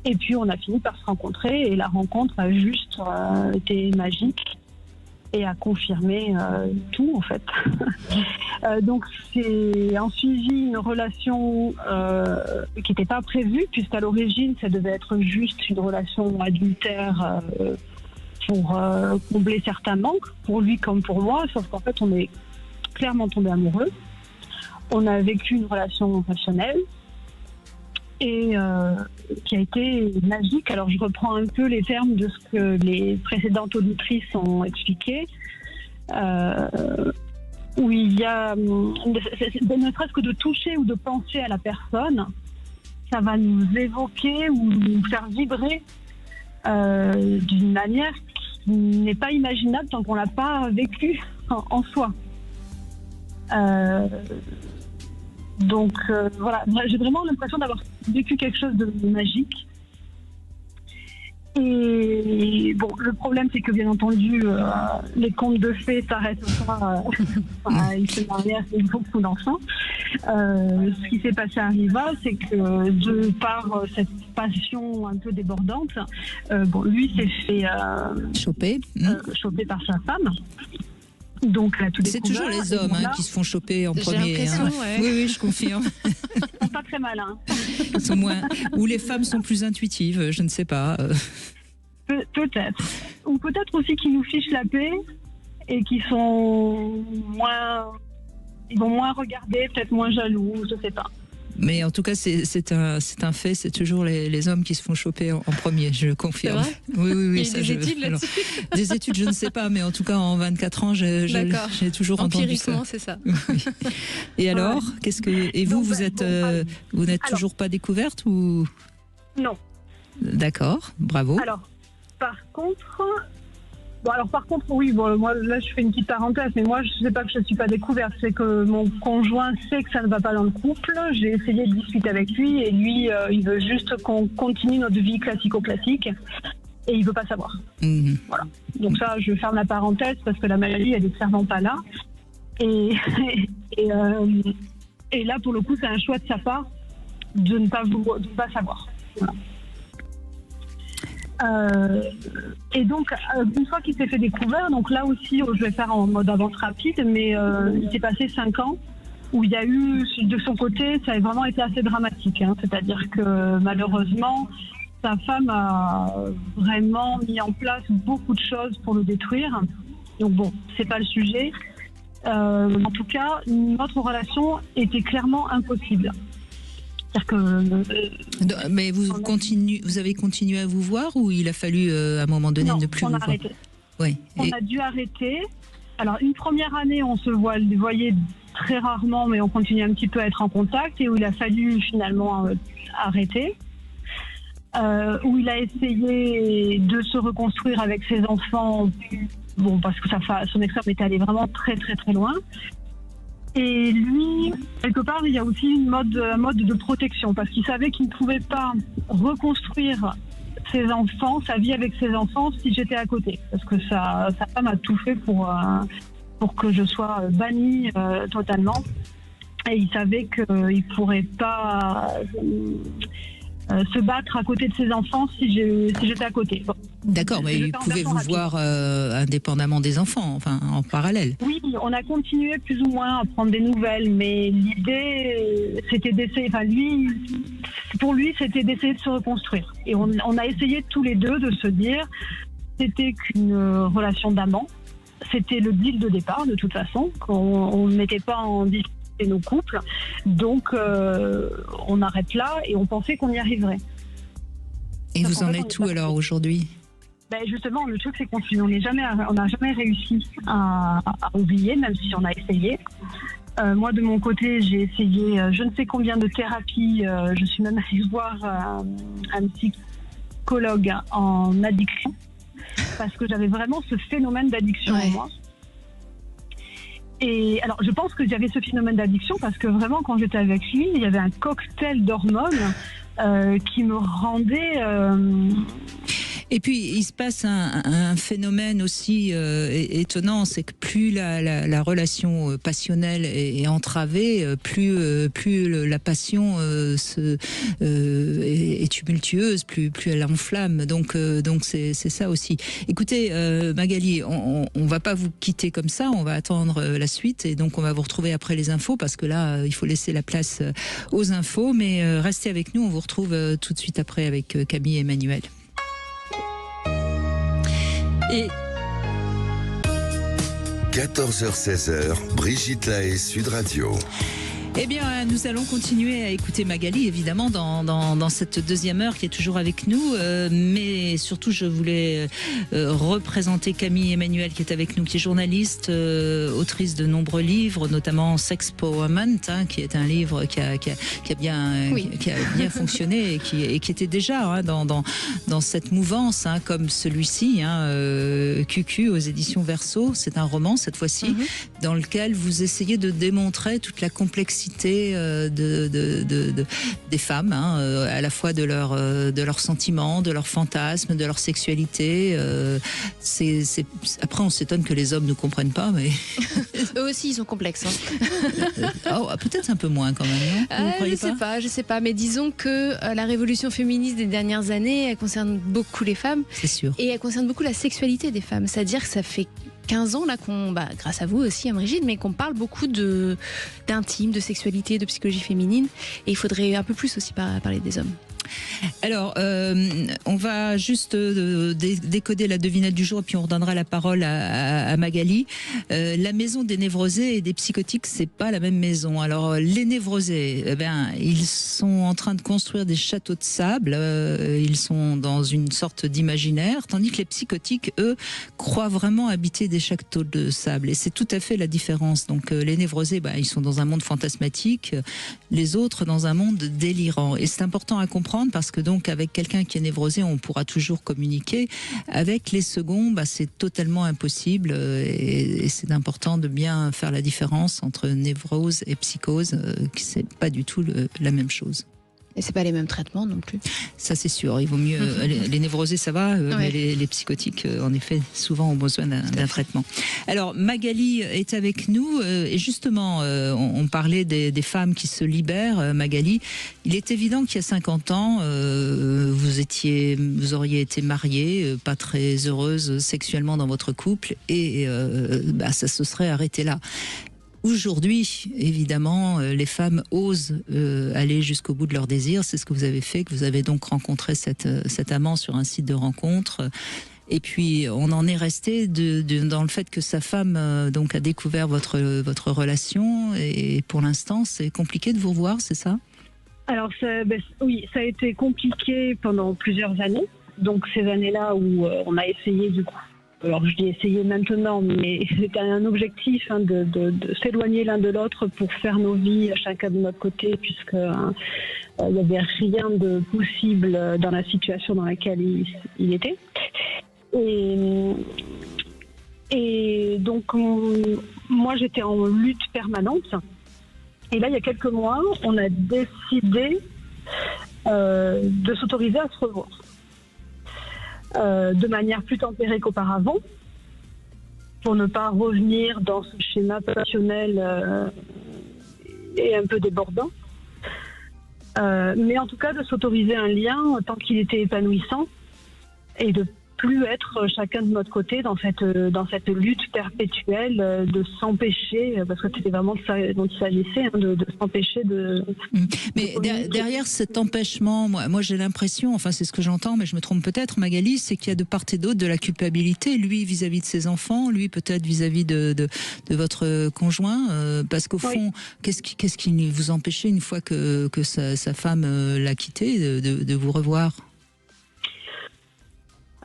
Et puis, on a fini par se rencontrer. Et la rencontre a juste été magique et a confirmé tout, en fait. Donc c'est un suivi, une relation qui n'était pas prévue, puisqu'à l'origine ça devait être juste une relation adultère pour combler certains manques, pour lui comme pour moi, sauf qu'en fait on est clairement tombé amoureux. On a vécu une relation passionnelle et qui a été magique. Alors je reprends un peu les termes de ce que les précédentes auditrices ont expliqué. Où il y a, ne serait-ce que de toucher ou de penser à la personne, ça va nous évoquer ou nous faire vibrer d'une manière qui n'est pas imaginable tant qu'on l'a pas vécu en soi. Donc voilà, j'ai vraiment l'impression d'avoir vécu quelque chose de magique. Et bon, le problème, c'est que bien entendu, les contes de fées s'arrêtent pas. Il se marie avec beaucoup d'enfants. Ce qui s'est passé à Riva, c'est que de par cette passion un peu débordante, lui s'est fait choper par sa femme. Donc, c'est toujours les hommes qui se font choper en premier. Ouais. Oui, je confirme. Ils sont pas très malins. Ils sont moins... Ou les femmes sont plus intuitives, je ne sais pas. Peut-être. Ou peut-être aussi qu'ils nous fichent la paix et qu'ils sont moins... Ils vont moins regarder, peut-être moins jaloux, je ne sais pas. Mais en tout cas, c'est un fait, c'est toujours les hommes qui se font choper en premier, je confirme. C'est vrai ? Oui. Il y a des études là-dessus ? Des études, je ne sais pas, mais en tout cas, en 24 ans, j'ai toujours entendu ça. Empiriquement, c'est ça. Oui. Et alors, et vous n'êtes toujours pas découverte ou ? Non. D'accord, bravo. Alors, par contre, oui, moi là je fais une petite parenthèse, mais moi je sais pas que je ne suis pas découverte, c'est que mon conjoint sait que ça ne va pas dans le couple. J'ai essayé de discuter avec lui et lui il veut juste qu'on continue notre vie classico-classique et il veut pas savoir. Voilà. Donc ça, je ferme la parenthèse parce que la maladie elle est clairement pas là et là pour le coup c'est un choix de sa part de ne pas savoir. Voilà. Et donc, une fois qu'il s'est fait découvert, donc là aussi, je vais faire en mode avance rapide, mais il s'est passé 5 ans où il y a eu, de son côté, ça a vraiment été assez dramatique. C'est-à-dire que malheureusement, sa femme a vraiment mis en place beaucoup de choses pour le détruire. Donc bon, c'est pas le sujet. En tout cas, notre relation était clairement impossible. Mais vous avez continué à vous voir ou il a fallu à un moment donné ne plus vous voir ? On a arrêté. Oui. On a dû arrêter. Alors une première année, on se voyait très rarement, mais on continuait un petit peu à être en contact et où il a fallu finalement arrêter. Où il a essayé de se reconstruire avec ses enfants, parce que son ex-femme était allée vraiment très très très loin. Et lui, quelque part, il y a aussi un mode de protection, parce qu'il savait qu'il ne pouvait pas reconstruire ses enfants, sa vie avec ses enfants, si j'étais à côté. Parce que sa femme a tout fait pour que je sois bannie totalement. Et il savait qu'il ne pourrait pas se battre à côté de ses enfants si j'étais à côté. Bon. D'accord, mais il pouvait vous voir indépendamment des enfants, enfin en parallèle. Oui, on a continué plus ou moins à prendre des nouvelles, mais l'idée c'était d'essayer, pour lui c'était d'essayer de se reconstruire. Et on a essayé tous les deux de se dire, c'était qu'une relation d'amant, c'était le deal de départ de toute façon, qu'on ne mettait pas en difficulté nos couples, donc on arrête là et on pensait qu'on y arriverait. Et vous en êtes où alors aujourd'hui ? Justement, le truc c'est qu'on n'a jamais réussi à oublier, même si on a essayé. Moi de mon côté, j'ai essayé je ne sais combien de thérapies. Je suis même allée voir un psychologue en addiction parce que j'avais vraiment ce phénomène d'addiction en moi. Et alors, je pense que j'avais ce phénomène d'addiction parce que vraiment, quand j'étais avec lui, il y avait un cocktail d'hormones qui me rendait... Et puis il se passe un phénomène aussi étonnant, c'est que plus la relation passionnelle est entravée, plus la passion est tumultueuse, plus elle enflamme. Donc c'est ça aussi. Écoutez, Magali, on va pas vous quitter comme ça, on va attendre la suite et donc on va vous retrouver après les infos parce que là il faut laisser la place aux infos, mais restez avec nous, on vous retrouve tout de suite après avec Camille et Emmanuel. Et 14h-16h, Brigitte Lahaie, Sud Radio. Eh bien, nous allons continuer à écouter Magali, évidemment, dans cette deuxième heure qui est toujours avec nous. Mais surtout, je voulais représenter Camille Emmanuel qui est avec nous, qui est journaliste, autrice de nombreux livres, notamment Sex Empowerment, qui est un livre qui a bien fonctionné et qui était déjà dans cette mouvance, comme celui-ci, QQ aux éditions Verso. C'est un roman cette fois-ci, dans lequel vous essayez de démontrer toute la complexité des femmes, à la fois de leurs sentiments, de leurs fantasmes, de leur sexualité. Après, on s'étonne que les hommes ne comprennent pas, mais eux aussi, ils sont complexes. Peut-être un peu moins quand même. Non, je sais pas, mais disons que la révolution féministe des dernières années, elle concerne beaucoup les femmes. C'est sûr. Et elle concerne beaucoup la sexualité des femmes. C'est-à-dire que ça fait 15 ans là grâce à vous aussi, Brigitte, mais qu'on parle beaucoup d'intime, de sexualité, de psychologie féminine, et il faudrait un peu plus aussi parler des hommes. Alors, on va juste décoder la devinette du jour et puis on redonnera la parole à Magali. La maison des névrosés et des psychotiques, c'est pas la même maison. Alors, les névrosés, ils sont en train de construire des châteaux de sable. Ils sont dans une sorte d'imaginaire, tandis que les psychotiques, eux, croient vraiment habiter des châteaux de sable. Et c'est tout à fait la différence. Donc, les névrosés, ils sont dans un monde fantasmatique, les autres dans un monde délirant. Et c'est important à comprendre parce que donc avec quelqu'un qui est névrosé, on pourra toujours communiquer. Avec les seconds, c'est totalement impossible et c'est important de bien faire la différence entre névrose et psychose, qui c'est pas du tout la même chose. Et c'est pas les mêmes traitements non plus. Ça c'est sûr, il vaut mieux les névrosés ça va, mais les psychotiques en effet souvent ont besoin d'un traitement. Alors Magali est avec nous et justement on parlait des femmes qui se libèrent. Magali, il est évident qu'il y a 50 ans vous auriez été mariée, pas très heureuse sexuellement dans votre couple et ça se serait arrêté là. Aujourd'hui, évidemment, les femmes osent aller jusqu'au bout de leur désir. C'est ce que vous avez fait, que vous avez donc rencontré cet amant sur un site de rencontre. Et puis, on en est resté dans le fait que sa femme donc a découvert votre relation. Et pour l'instant, c'est compliqué de vous revoir, c'est ça ? Alors, oui, ça a été compliqué pendant plusieurs années. Donc, ces années-là où on a essayé du coup. Alors je dis essayer maintenant, mais c'était un objectif de s'éloigner l'un de l'autre pour faire nos vies chacun de notre côté, puisque il n'y avait rien de possible dans la situation dans laquelle il était. Et donc moi j'étais en lutte permanente. Et là il y a quelques mois, on a décidé de s'autoriser à se revoir. De manière plus tempérée qu'auparavant, pour ne pas revenir dans ce schéma passionnel et un peu débordant. Mais en tout cas, de s'autoriser un lien tant qu'il était épanouissant et de plus être chacun de notre côté dans cette lutte perpétuelle de s'empêcher, parce que c'était vraiment de ça dont il s'agissait, de s'empêcher de... Mais derrière cet empêchement, moi j'ai l'impression, enfin c'est ce que j'entends, mais je me trompe peut-être, Magali, c'est qu'il y a de part et d'autre de la culpabilité, lui vis-à-vis de ses enfants, lui peut-être vis-à-vis de votre conjoint, parce qu'au fond, qu'est-ce qui vous empêchait une fois que sa femme l'a quitté, de vous revoir ?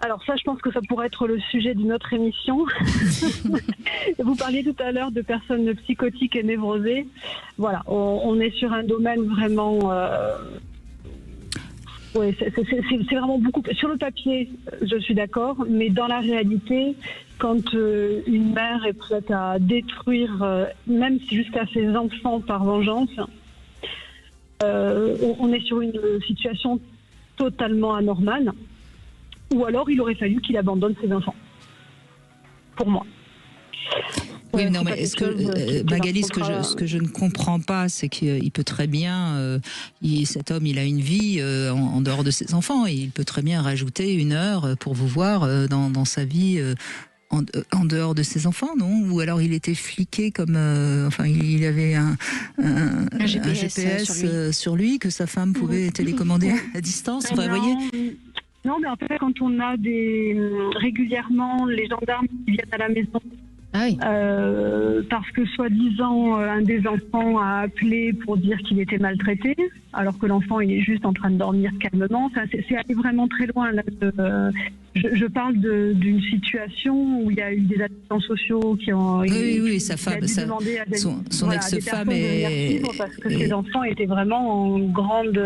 Alors ça, je pense que ça pourrait être le sujet d'une autre émission. Vous parliez tout à l'heure de personnes psychotiques et névrosées. Voilà, on est sur un domaine vraiment... c'est vraiment beaucoup... Sur le papier, je suis d'accord, mais dans la réalité, quand une mère est prête à détruire, même jusqu'à ses enfants par vengeance, on est sur une situation totalement anormale. ou alors il aurait fallu qu'il abandonne ses enfants. Pour moi. Oui, non, mais Magali, ce que je ne comprends pas, c'est qu'il peut très bien, cet homme, il a une vie en dehors de ses enfants, et il peut très bien rajouter 1 heure pour vous voir dans sa vie en dehors de ses enfants, non? Ou alors il était fliqué comme, enfin, il avait un GPS sur lui que sa femme pouvait télécommander à distance. Enfin, vous voyez. Non, mais en fait, quand on a régulièrement les gendarmes qui viennent à la maison. Ah oui. Parce que soi-disant un des enfants a appelé pour dire qu'il était maltraité, alors que l'enfant il est juste en train de dormir calmement. Enfin, c'est allé vraiment très loin là. Je parle d'une situation où il y a eu des assistants sociaux qui ont sa femme, son ex-femme est parce que ces enfants étaient vraiment en grande,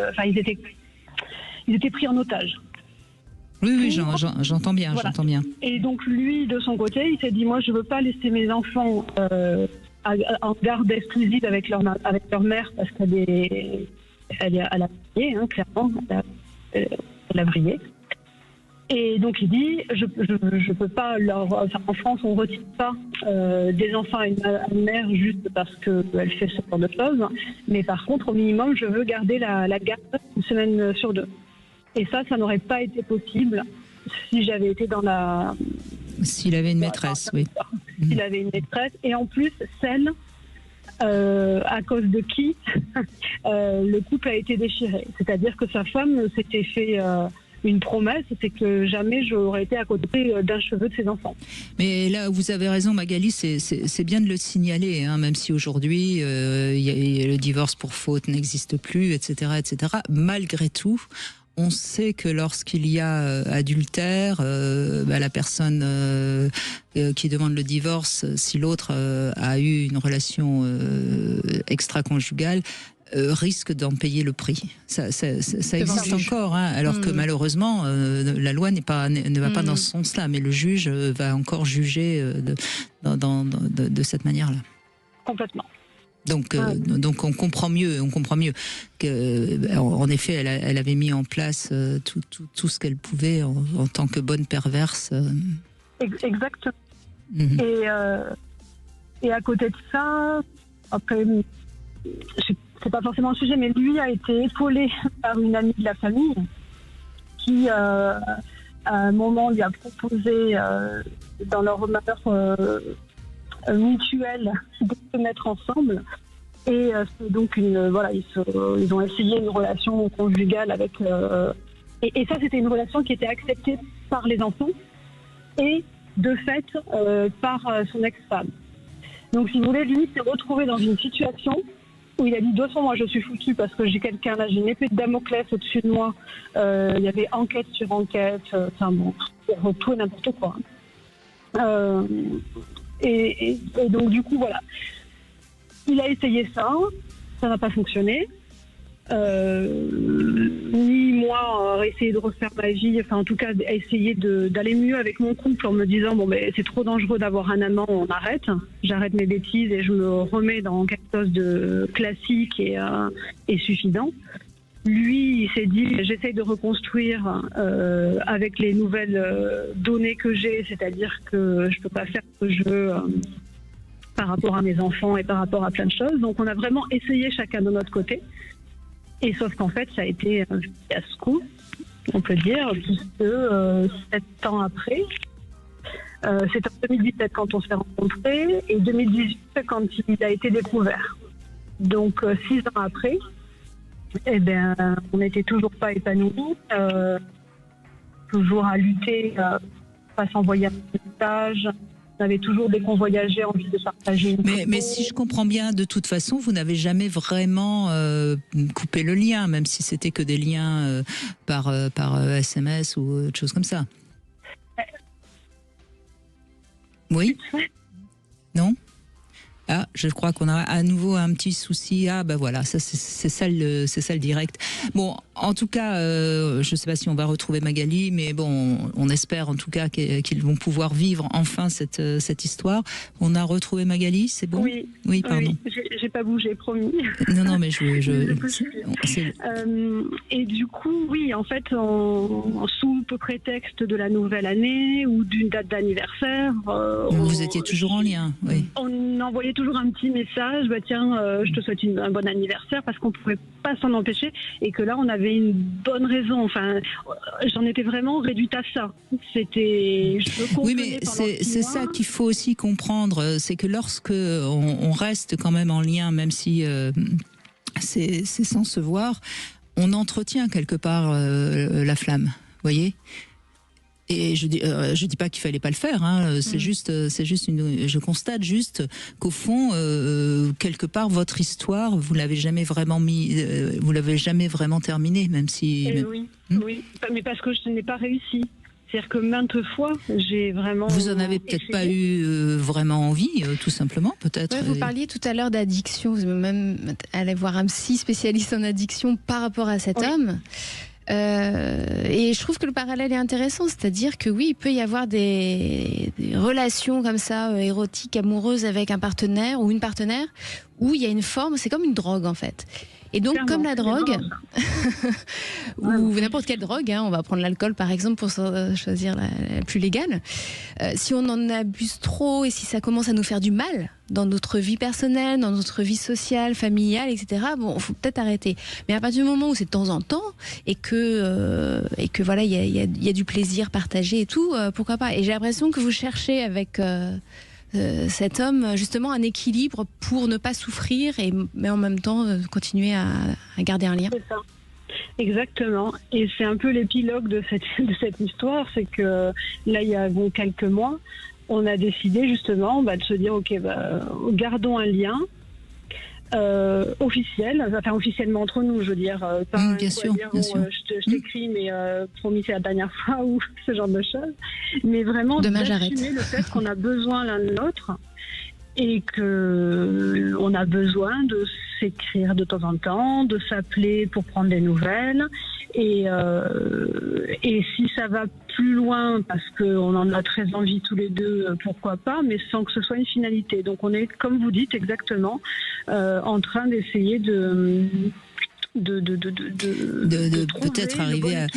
enfin ils étaient pris en otage. Oui, j'entends bien, voilà. J'entends bien. Et donc lui, de son côté, il s'est dit, moi, je veux pas laisser mes enfants en garde exclusive avec leur mère parce elle a brillé, hein, clairement, elle a brillé. Et donc il dit, je peux pas en France, on retire pas des enfants à une mère juste parce qu'elle fait ce genre de choses. Mais par contre, au minimum, je veux garder la garde 1 semaine sur 2. Et ça n'aurait pas été possible si j'avais été dans la... S'il avait une maîtresse, oui. S'il avait une maîtresse. Et en plus, celle à cause de qui le couple a été déchiré. C'est-à-dire que sa femme s'était fait une promesse, c'est que jamais j'aurais été à côté d'un cheveu de ses enfants. Mais là, vous avez raison, Magali, c'est bien de le signaler, hein, même si aujourd'hui, le divorce pour faute n'existe plus, etc., etc. Malgré tout, on sait que lorsqu'il y a adultère, la personne qui demande le divorce, si l'autre a eu une relation extra-conjugale, risque d'en payer le prix. Ça existe encore, hein, alors que malheureusement, la loi ne va pas dans ce sens-là, mais le juge va encore juger de cette manière-là. Complètement. Donc on comprend mieux que, en effet, elle avait mis en place tout ce qu'elle pouvait en tant que bonne perverse. Exactement. Et à côté de ça, après, c'est pas forcément le sujet, mais lui a été épaulé par une amie de la famille qui, à un moment, lui a proposé, dans leur malheur mutuel, de se mettre ensemble. Et c'est donc ils ont essayé une relation conjugale avec... Et ça, c'était une relation qui était acceptée par les enfants et, de fait, par son ex-femme. Donc, si vous voulez, lui s'est retrouvé dans une situation où il a dit, de toute façon, moi, je suis foutu parce que j'ai quelqu'un là, j'ai une épée de Damoclès au-dessus de moi. Il y avait enquête sur enquête, pour tout et n'importe quoi. Et donc, du coup, voilà. Il a essayé ça n'a pas fonctionné. Ni moi, essayer de refaire ma vie, enfin en tout cas essayer d'aller mieux avec mon couple en me disant bon mais c'est trop dangereux d'avoir un amant, on arrête, j'arrête mes bêtises et je me remets dans quelque chose de classique et suffisant. Lui, il s'est dit j'essaye de reconstruire avec les nouvelles données que j'ai, c'est-à-dire que je peux pas faire ce que je veux par rapport à mes enfants et par rapport à plein de choses. Donc on a vraiment essayé chacun de notre côté. Et sauf qu'en fait, ça a été un fiasco, on peut dire, puisque 7 ans après, c'est en 2017 quand on s'est rencontrés, et 2018 quand il a été découvert. Donc 6 ans après, on n'était toujours pas épanouis, toujours à lutter, pas s'envoyer un message. On avait toujours, dès qu'on voyageait, envie de partager une photo. Mais si je comprends bien, de toute façon, vous n'avez jamais vraiment coupé le lien, même si c'était que des liens par SMS ou autre chose comme ça. Oui ? Non ? Ah, je crois qu'on a à nouveau un petit souci. Ah, ben voilà, ça c'est ça le direct. Bon, en tout cas, je ne sais pas si on va retrouver Magali, mais bon, on espère en tout cas qu'ils vont pouvoir vivre enfin cette histoire. On a retrouvé Magali, c'est bon ? Oui, pardon. Oui, j'ai pas bougé, promis. Non, mais et du coup, oui, en fait, sous prétexte de la nouvelle année ou d'une date d'anniversaire, vous étiez toujours en lien, oui. On envoyait toujours un petit message, tiens, je te souhaite un bon anniversaire, parce qu'on pouvait pas s'en empêcher, et que là, on avait une bonne raison. Enfin, j'en étais vraiment réduite à ça. Oui, mais c'est ça qu'il faut aussi comprendre, c'est que lorsque on reste quand même en lien, même si c'est sans se voir, on entretient quelque part la flamme, vous voyez. Et je dis pas qu'il fallait pas le faire, hein. C'est juste je constate juste qu'au fond, quelque part, votre histoire, vous l'avez jamais vraiment terminée, même si. Oui, mais parce que je n'ai pas réussi. C'est-à-dire que maintes fois, j'ai vraiment. Vous en avez peut-être pas eu vraiment envie, tout simplement, peut-être. Ouais, vous parliez tout à l'heure d'addiction. Vous même allé voir un psy spécialiste en addiction par rapport à cet homme. Et je trouve que le parallèle est intéressant, c'est-à-dire que oui, il peut y avoir des relations comme ça, érotiques, amoureuses avec un partenaire ou une partenaire, où il y a une forme, c'est comme une drogue en fait. Et donc, clairement, comme la drogue, ou n'importe quelle drogue, on va prendre l'alcool par exemple pour choisir la plus légale, si on en abuse trop et si ça commence à nous faire du mal dans notre vie personnelle, dans notre vie sociale, familiale, etc., bon, il faut peut-être arrêter. Mais à partir du moment où c'est de temps en temps et que voilà, il y a du plaisir partagé et tout, pourquoi pas. Et j'ai l'impression que vous cherchez avec cet homme justement un équilibre pour ne pas souffrir mais en même temps continuer à garder un lien. C'est ça. Exactement. Et c'est un peu l'épilogue de cette histoire, c'est que là il y a quelques mois, on a décidé justement de se dire gardons un lien officiellement entre nous, je veux dire, pas bien sûr. Je t'écris mais promis c'est la dernière fois ou ce genre de choses, mais vraiment d'assumer le fait qu'on a besoin l'un de l'autre et que on a besoin de s'écrire de temps en temps, de s'appeler pour prendre des nouvelles. Et si ça va plus loin, parce qu'on en a très envie tous les deux, pourquoi pas, mais sans que ce soit une finalité. Donc on est, comme vous dites exactement, en train d'essayer de peut-être arriver à.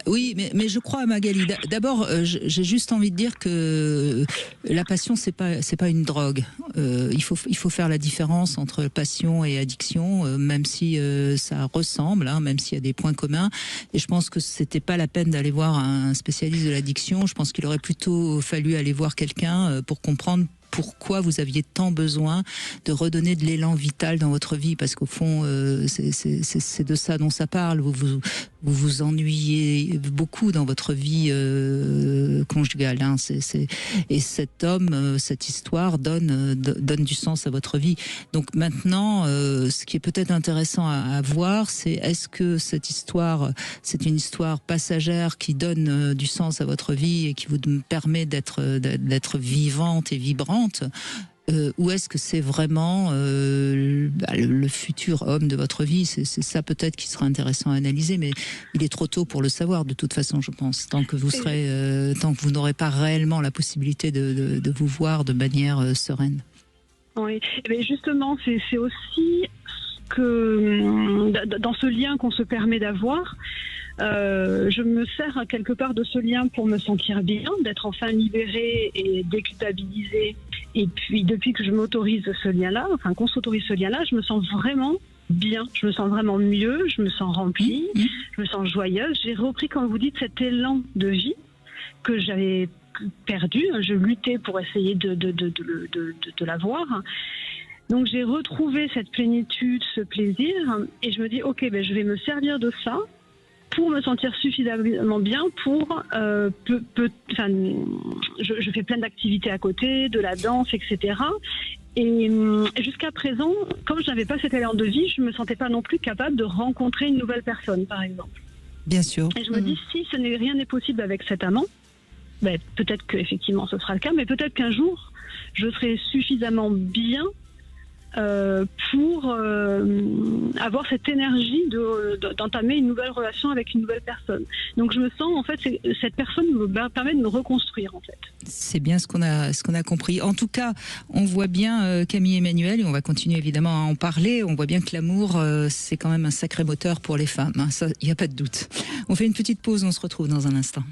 Oui, mais je crois à Magali. D'abord, j'ai juste envie de dire que la passion, c'est pas une drogue. Il faut faire la différence entre passion et addiction, même si ça ressemble, même s'il y a des points communs. Et je pense que c'était pas la peine d'aller voir un spécialiste de l'addiction. Je pense qu'il aurait plutôt fallu aller voir quelqu'un pour comprendre pourquoi vous aviez tant besoin de redonner de l'élan vital dans votre vie, parce qu'au fond, c'est de ça dont ça parle. Vous vous ennuyez beaucoup dans votre vie conjugale. Et cet homme, cette histoire donne du sens à votre vie. Donc maintenant, ce qui est peut-être intéressant à voir, c'est est-ce que cette histoire, c'est une histoire passagère qui donne du sens à votre vie et qui vous permet d'être vivante et vibrante, ou est-ce que c'est vraiment le futur homme de votre vie? C'est ça peut-être qui sera intéressant à analyser, mais il est trop tôt pour le savoir de toute façon, je pense, tant que vous n'aurez pas réellement la possibilité de vous voir de manière sereine. Oui, mais justement, c'est aussi que dans ce lien qu'on se permet d'avoir, je me sers quelque part de ce lien pour me sentir bien, d'être enfin libérée et déculpabilisée. Et puis depuis que je m'autorise ce lien-là, qu'on s'autorise ce lien-là, je me sens vraiment bien, je me sens vraiment mieux, je me sens remplie, je me sens joyeuse. J'ai repris, comme vous dites, cet élan de vie que j'avais perdu. Je luttais pour essayer de l'avoir. Donc j'ai retrouvé cette plénitude, ce plaisir, et je me dis ok, je vais me servir de ça pour me sentir suffisamment bien pour je fais plein d'activités à côté, de la danse, etc. Et jusqu'à présent, comme je n'avais pas cet élan de vie, je ne me sentais pas non plus capable de rencontrer une nouvelle personne, par exemple. Bien sûr. Et je me dis, si rien n'est possible avec cet amant, peut-être qu'effectivement ce sera le cas, mais peut-être qu'un jour, je serai suffisamment bien pour avoir cette énergie d'entamer une nouvelle relation avec une nouvelle personne. Donc je me sens, en fait, cette personne me permet de me reconstruire, en fait. C'est bien ce qu'on a compris. En tout cas, on voit bien Camille et Emmanuel, et on va continuer évidemment à en parler. On voit bien que l'amour, c'est quand même un sacré moteur pour les femmes. Hein. Ça, il n'y a pas de doute. On fait une petite pause, on se retrouve dans un instant.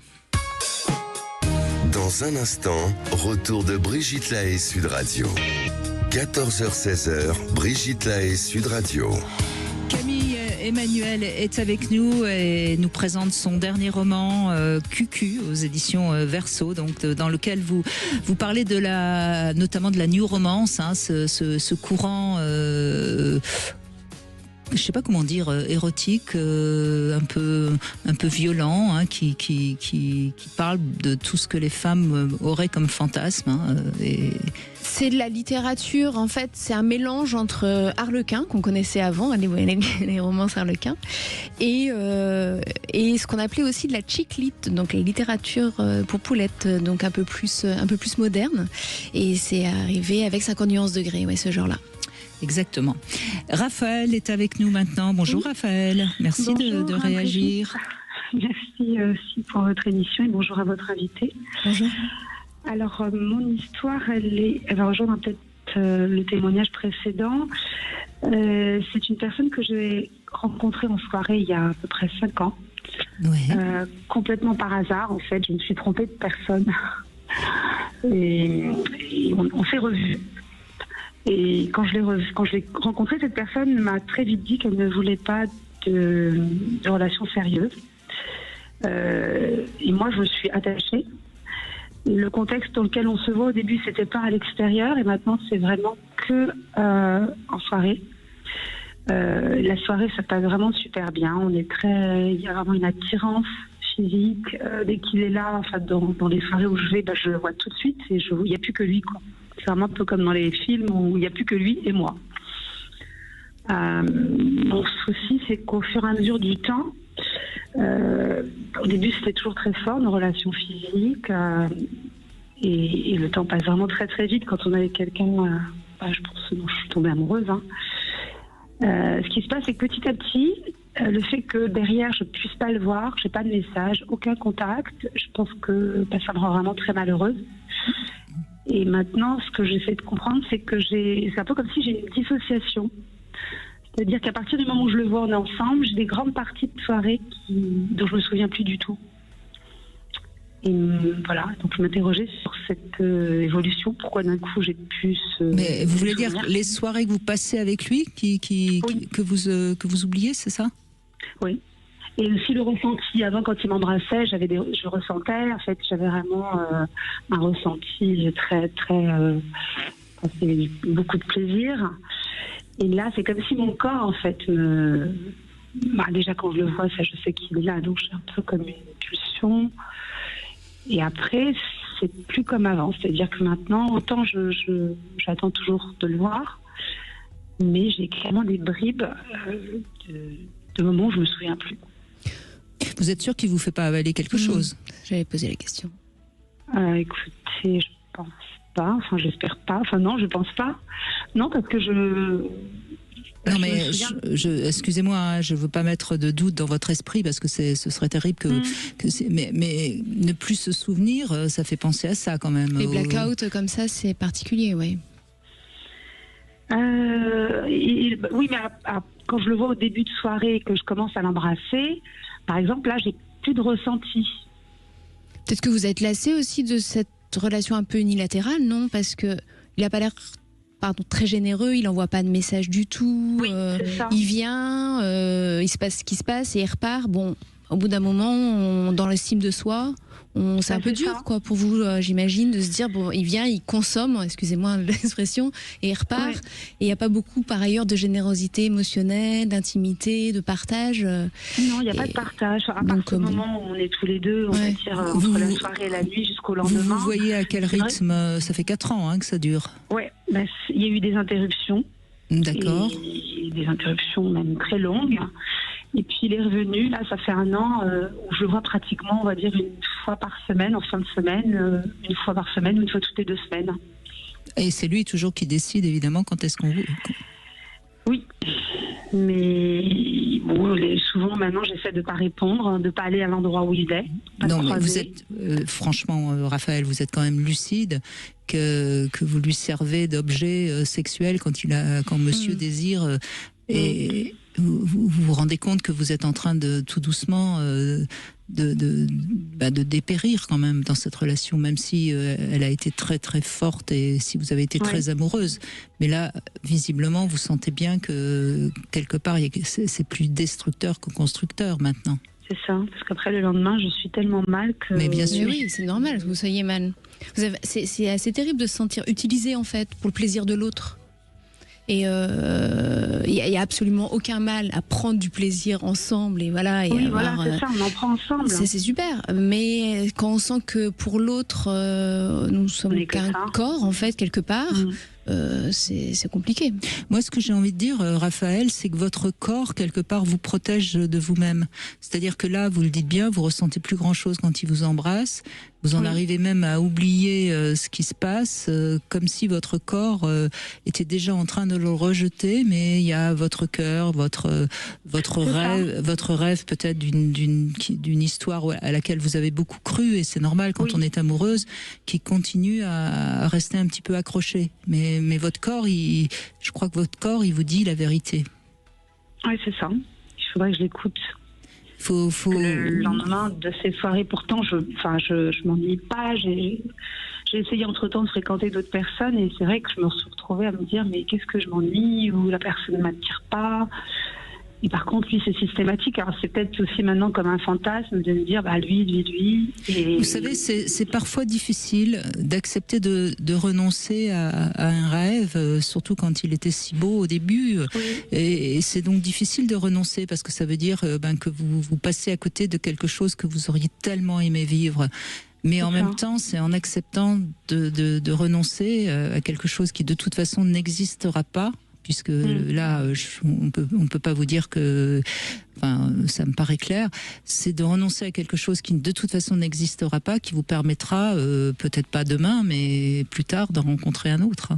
Dans un instant, retour de Brigitte Lahaie, Sud Radio. 14h-16h, Brigitte Lahaie, Sud Radio. Camille Emmanuel est avec nous et nous présente son dernier roman QQ aux éditions Verso, donc dans lequel vous parlez notamment de la new romance, hein, ce courant. Je sais pas comment dire, érotique, un peu violent, hein, qui parle de tout ce que les femmes auraient comme fantasme. Hein, C'est de la littérature, en fait, c'est un mélange entre Harlequin, qu'on connaissait avant, les romances Harlequin, et ce qu'on appelait aussi de la chick lit, donc la littérature pour poulettes, donc un peu plus moderne. Et c'est arrivé avec 50 nuances de gris, ouais, ce genre-là. Exactement. Raphaël est avec nous maintenant. Bonjour Raphaël, merci de réagir. Merci aussi pour votre émission et bonjour à votre invité. Bonjour. Alors mon histoire, elle va rejoindre peut-être le témoignage précédent. C'est une personne que j'ai rencontrée en soirée il y a à peu près 5 ans. Ouais. Complètement par hasard en fait, je me suis trompée de personne. et on s'est revus. Et quand je l'ai rencontrée, cette personne m'a très vite dit qu'elle ne voulait pas de relation sérieuse. Et moi, je me suis attachée. Le contexte dans lequel on se voit au début, c'était pas à l'extérieur, et maintenant, c'est vraiment que en soirée. La soirée, ça passe vraiment super bien. Il y a vraiment une attirance physique. Dès qu'il est là, enfin, dans les soirées où je vais, je le vois tout de suite, et il n'y a plus que lui, quoi. C'est vraiment un peu comme dans les films où il n'y a plus que lui et moi. Mon souci, c'est qu'au fur et à mesure du temps, au début c'était toujours très fort, nos relations physiques, et le temps passe vraiment très très vite quand on est avec quelqu'un, je pense dont je suis tombée amoureuse. Hein. Ce qui se passe, c'est que petit à petit, le fait que derrière je ne puisse pas le voir, je n'ai pas de message, aucun contact, je pense que ça me rend vraiment très malheureuse. Et maintenant, ce que j'essaie de comprendre, c'est que c'est un peu comme si j'ai une dissociation. C'est-à-dire qu'à partir du moment où je le vois, on est ensemble, j'ai des grandes parties de soirée dont je ne me souviens plus du tout. Et voilà, donc je m'interrogeais sur cette évolution, pourquoi d'un coup j'ai pu Mais vous voulez dire les soirées que vous passez avec lui, oui. que vous oubliez, c'est ça? Oui. Et aussi le ressenti. Avant, quand il m'embrassait, je ressentais, en fait, j'avais vraiment un ressenti très, très... c'était beaucoup de plaisir. Et là, c'est comme si mon corps, en fait, déjà, quand je le vois, ça, je sais qu'il est là, donc j'ai un peu comme une pulsion. Et après, c'est plus comme avant. C'est-à-dire que maintenant, autant j'attends toujours de le voir, mais j'ai clairement des bribes de moments où je me souviens plus. Vous êtes sûr qu'il ne vous fait pas avaler quelque chose? J'avais posé la question. Écoutez, je pense pas. Enfin, j'espère pas. Enfin, non, je pense pas. Non, parce que Non, mais excusez-moi, hein, je ne veux pas mettre de doute dans votre esprit parce que ce serait terrible mais ne plus se souvenir, ça fait penser à ça quand même. Les blackouts comme ça, c'est particulier, oui. Oui, mais quand je le vois au début de soirée et que je commence à l'embrasser, par exemple, là, j'ai plus de ressenti. Peut-être que vous êtes lassé aussi de cette relation un peu unilatérale, non? Parce que il n'a pas l'air, très généreux, il n'envoie pas de message du tout. Oui, c'est ça. Il vient, il se passe ce qui se passe et il repart. Bon, au bout d'un moment, dans l'estime de soi, c'est un peu dur, quoi, pour vous, j'imagine, de se dire, bon, il vient, il consomme, excusez-moi l'expression, et il repart. Ouais. Et il n'y a pas beaucoup, par ailleurs, de générosité émotionnelle, d'intimité, de partage. Non, il n'y a pas de partage. À partir du moment où on est tous les deux, on va dire, entre la soirée et la nuit jusqu'au lendemain. Vous voyez à quel rythme, ça fait 4 ans que ça dure? Oui, il y a eu des interruptions. D'accord. Et des interruptions même très longues. Et puis il est revenu, là ça fait 1 an, où je le vois pratiquement, on va dire, 1 fois par semaine, en fin de semaine, 1 fois par semaine, ou 1 fois toutes les 2 semaines. Et c'est lui toujours qui décide, évidemment, quand est-ce qu'on... Oui, mais bon, souvent maintenant j'essaie de ne pas répondre, de ne pas aller à l'endroit où il est. Non, mais vous êtes, franchement, Raphaël, vous êtes quand même lucide que vous lui servez d'objet sexuel quand monsieur désire. Et vous rendez compte que vous êtes en train de tout doucement de dépérir quand même dans cette relation, même si elle a été très très forte et si vous avez été très amoureuse. Mais là, visiblement, vous sentez bien que quelque part, c'est plus destructeur que constructeur maintenant. C'est ça, parce qu'après le lendemain, je suis tellement mal que... Mais bien sûr, oui, c'est normal que vous soyez mal. C'est assez terrible de se sentir utilisé en fait pour le plaisir de l'autre. Et il y a absolument aucun mal à prendre du plaisir ensemble et voilà. Et oui, voilà, c'est ça, on en prend ensemble. C'est super, mais quand on sent que pour l'autre, nous sommes qu'un corps en fait quelque part. C'est compliqué. Moi, ce que j'ai envie de dire, Raphaël, c'est que votre corps, quelque part, vous protège de vous-même. C'est-à-dire que là, vous le dites bien, vous ressentez plus grand-chose quand il vous embrasse. Vous en arrivez même à oublier ce qui se passe, comme si votre corps était déjà en train de le rejeter, mais il y a votre cœur, votre rêve peut-être d'une histoire à laquelle vous avez beaucoup cru, et c'est normal quand on est amoureuse, qui continue à rester un petit peu accroché. Mais votre corps, je crois que votre corps, il vous dit la vérité. Oui, c'est ça. Il faudrait que je l'écoute. Le lendemain de ces soirées, pourtant, je m'ennuie pas. J'ai essayé entre-temps de fréquenter d'autres personnes et c'est vrai que je me suis retrouvée à me dire mais qu'est-ce que je m'ennuie ou la personne ne m'attire pas. Et par contre, lui, c'est systématique. Alors, c'est peut-être aussi maintenant comme un fantasme de me dire, lui. Et... Vous savez, c'est parfois difficile d'accepter de renoncer à un rêve, surtout quand il était si beau au début. Oui. Et c'est donc difficile de renoncer parce que ça veut dire que vous passez à côté de quelque chose que vous auriez tellement aimé vivre. Mais en même temps, c'est en acceptant de renoncer à quelque chose qui de toute façon n'existera pas. Puisque là, on peut pas vous dire que, ça me paraît clair, c'est de renoncer à quelque chose qui de toute façon n'existera pas, qui vous permettra, peut-être pas demain, mais plus tard, d'en rencontrer un autre.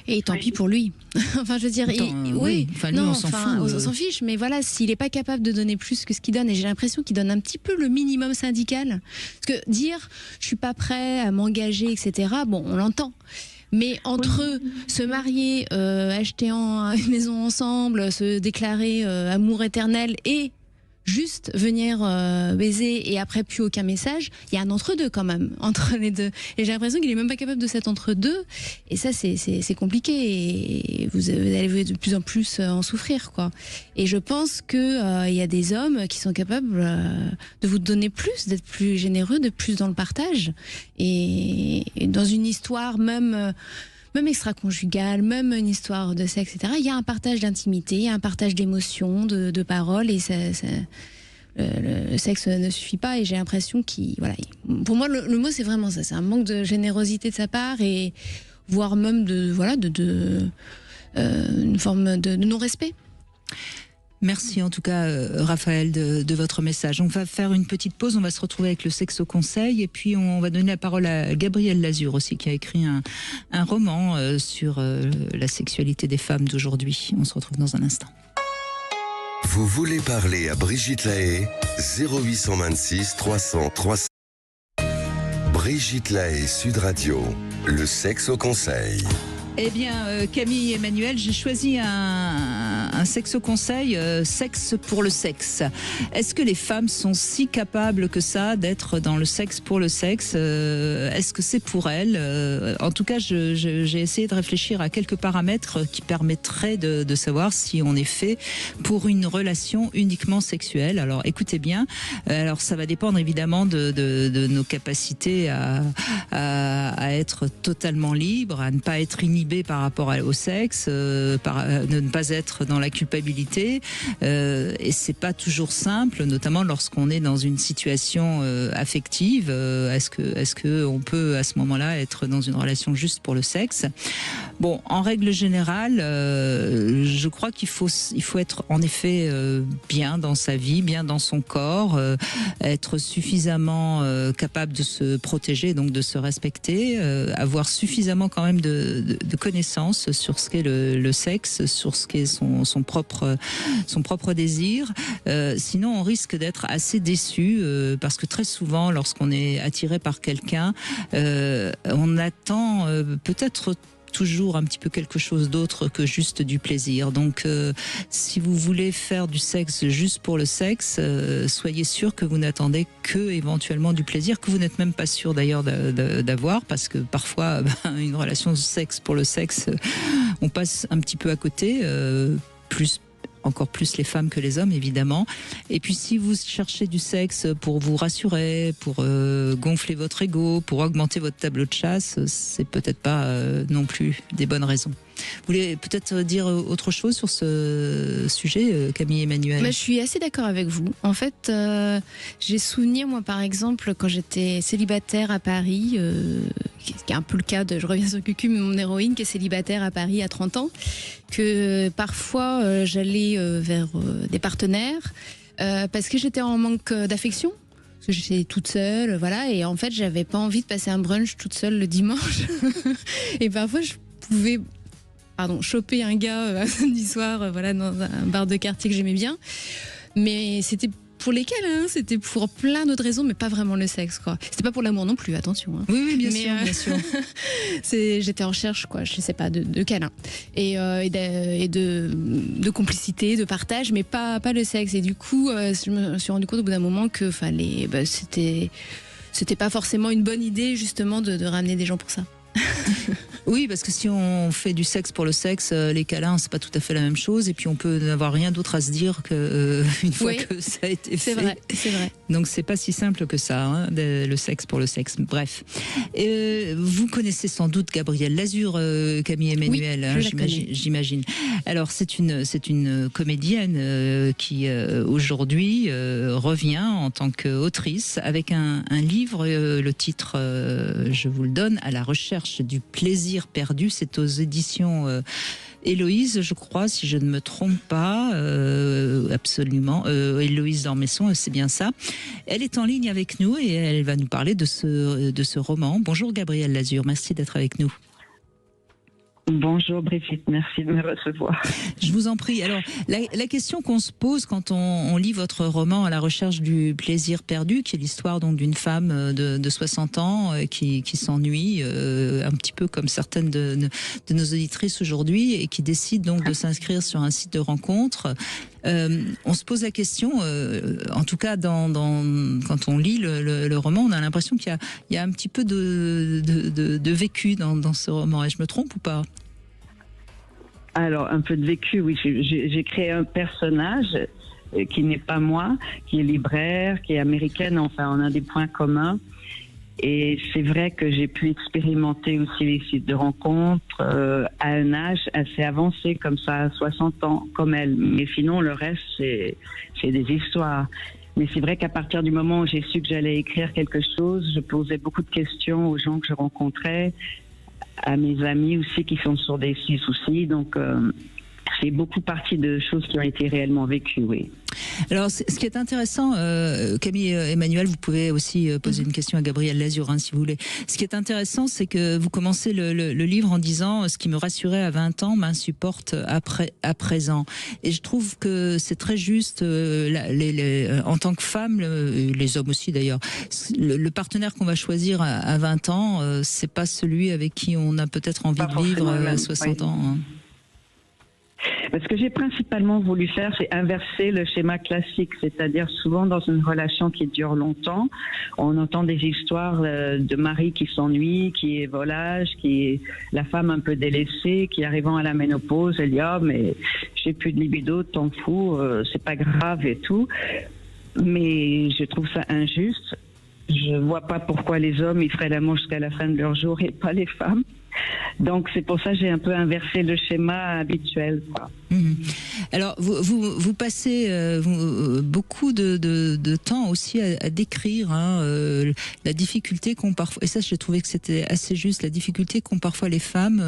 Et tant pis pour lui. Je veux dire, on s'en fout. On s'en fiche, mais voilà, s'il n'est pas capable de donner plus que ce qu'il donne, et j'ai l'impression qu'il donne un petit peu le minimum syndical, parce que dire, je suis pas prêt à m'engager, etc., bon, on l'entend. Mais entre se marier, acheter une maison ensemble, se déclarer amour éternel et juste venir baiser et après plus aucun message, il y a un entre-deux quand même, entre les deux. Et j'ai l'impression qu'il est même pas capable de cet entre-deux. Et ça, c'est compliqué. Et vous allez de plus en plus en souffrir, quoi. Et je pense que y a des hommes qui sont capables de vous donner plus, d'être plus généreux, de plus dans le partage. Et dans une histoire même extra-conjugale, même une histoire de sexe, etc. Il y a un partage d'intimité, il y a un partage d'émotions, de paroles, et le sexe ne suffit pas. Et j'ai l'impression pour moi, le mot, c'est vraiment ça. C'est un manque de générosité de sa part, et voire même une forme de non-respect. Merci en tout cas, Raphaël, de votre message. On va faire une petite pause, on va se retrouver avec le Sexe au Conseil, et puis on va donner la parole à Gabriel Lazur aussi, qui a écrit un roman sur la sexualité des femmes d'aujourd'hui. On se retrouve dans un instant. Vous voulez parler à Brigitte Lahaie, 0826 300 300. Brigitte Lahaie, Sud Radio, le Sexe au Conseil. Eh bien, Camille et Emmanuel, j'ai choisi un sexe au conseil, sexe pour le sexe. Est-ce que les femmes sont si capables que ça d'être dans le sexe pour le sexe ? Est-ce que c'est pour elles ? En tout cas, j'ai essayé de réfléchir à quelques paramètres qui permettraient de savoir si on est fait pour une relation uniquement sexuelle. Alors, écoutez bien. Alors, ça va dépendre évidemment de nos capacités à être totalement libres, à ne pas être inhibés par rapport au sexe, de ne pas être dans la culpabilité, et c'est pas toujours simple, notamment lorsqu'on est dans une situation affective. Est-ce que on peut à ce moment-là être dans une relation juste pour le sexe ? Bon, en règle générale, je crois qu'il faut être en effet bien dans sa vie, bien dans son corps, être suffisamment capable de se protéger, donc de se respecter, avoir suffisamment quand même de connaissances sur ce qu'est le sexe, sur ce qu'est son propre désir. Sinon, on risque d'être assez déçu parce que très souvent, lorsqu'on est attiré par quelqu'un, on attend peut-être toujours un petit peu quelque chose d'autre que juste du plaisir. Donc, si vous voulez faire du sexe juste pour le sexe, soyez sûr que vous n'attendez que éventuellement du plaisir, que vous n'êtes même pas sûr d'ailleurs d'avoir, parce que parfois, une relation de sexe pour le sexe, on passe un petit peu à côté, encore plus les femmes que les hommes, évidemment. Et puis, si vous cherchez du sexe pour vous rassurer, pour gonfler votre ego, pour augmenter votre tableau de chasse, c'est peut-être pas non plus des bonnes raisons. Vous voulez peut-être dire autre chose sur ce sujet, Camille Emmanuel ? Je suis assez d'accord avec vous. En fait, j'ai souvenir, moi, par exemple, quand j'étais célibataire à Paris, qui est un peu le cas je reviens sur Cucu, mais mon héroïne qui est célibataire à Paris à 30 ans, que parfois j'allais vers des partenaires parce que j'étais en manque d'affection. Parce que j'étais toute seule, voilà, et en fait, j'avais pas envie de passer un brunch toute seule le dimanche. Et parfois, je pouvais choper un gars un samedi soir, voilà, dans un bar de quartier que j'aimais bien. Mais c'était pour les câlins, c'était pour plein d'autres raisons, mais pas vraiment le sexe, quoi. C'était pas pour l'amour non plus, attention. Hein. Oui, bien sûr. J'étais en recherche, quoi, je sais pas, de câlins et de complicité, de partage, mais pas le sexe. Et du coup, je me suis rendu compte au bout d'un moment que c'était pas forcément une bonne idée, justement, de ramener des gens pour ça. Oui, parce que si on fait du sexe pour le sexe, les câlins, c'est pas tout à fait la même chose. Et puis on peut n'avoir rien d'autre à se dire une fois que ça a été fait. C'est vrai. Donc c'est pas si simple que ça, hein, le sexe pour le sexe. Bref. Vous connaissez sans doute Gabrielle Lazur, Camille Emmanuel, j'imagine. Alors c'est une comédienne qui aujourd'hui revient en tant qu'autrice avec un livre, le titre, je vous le donne, À la recherche du plaisir perdu. C'est aux éditions Héloïse, je crois, si je ne me trompe pas, absolument. Héloïse d'Ormesson, c'est bien ça. Elle est en ligne avec nous et elle va nous parler de ce roman. Bonjour Gabrielle Lazur, merci d'être avec nous. Bonjour Brigitte, merci de me recevoir. Je vous en prie. Alors, la question qu'on se pose quand on lit votre roman À la recherche du plaisir perdu, qui est l'histoire donc d'une femme de 60 ans qui s'ennuie, un petit peu comme certaines de nos auditrices aujourd'hui, et qui décide donc de s'inscrire sur un site de rencontre. On se pose la question, en tout cas quand on lit le roman, on a l'impression qu'il y a un petit peu de vécu dans ce roman. Et je me trompe ou pas ? Alors, un peu de vécu, oui. J'ai créé un personnage qui n'est pas moi, qui est libraire, qui est américaine. Enfin, on a des points communs. Et c'est vrai que j'ai pu expérimenter aussi les sites de rencontres à un âge assez avancé, comme ça, à 60 ans, comme elle. Mais sinon, le reste, c'est des histoires. Mais c'est vrai qu'à partir du moment où j'ai su que j'allais écrire quelque chose, je posais beaucoup de questions aux gens que je rencontrais, à mes amis aussi qui sont sur des soucis. Donc, c'est beaucoup partie de choses qui ont été réellement vécues, oui. Alors, ce qui est intéressant, Camille Emmanuel, vous pouvez aussi poser une question à Gabrielle Lazur, si vous voulez. Ce qui est intéressant, c'est que vous commencez le livre en disant « Ce qui me rassurait à 20 ans m'insupporte à présent ». Et je trouve que c'est très juste, en tant que femme, les hommes aussi d'ailleurs, le partenaire qu'on va choisir à 20 ans, c'est pas celui avec qui on a peut-être envie de vivre à 60 ans. Hein. Ce que j'ai principalement voulu faire, c'est inverser le schéma classique, c'est-à-dire souvent dans une relation qui dure longtemps, on entend des histoires de mari qui s'ennuie, qui est volage, qui est la femme un peu délaissée, qui arrivant à la ménopause, elle dit « Ah, mais j'ai plus de libido, t'en fous, c'est pas grave et tout ». Mais je trouve ça injuste. Je vois pas pourquoi les hommes ils feraient l'amour jusqu'à la fin de leur jour et pas les femmes. Donc c'est pour ça que j'ai un peu inversé le schéma habituel, quoi. Alors vous passez beaucoup de temps aussi à décrire la difficulté qu'ont parfois, et ça j'ai trouvé que c'était assez juste, la difficulté qu'ont parfois les femmes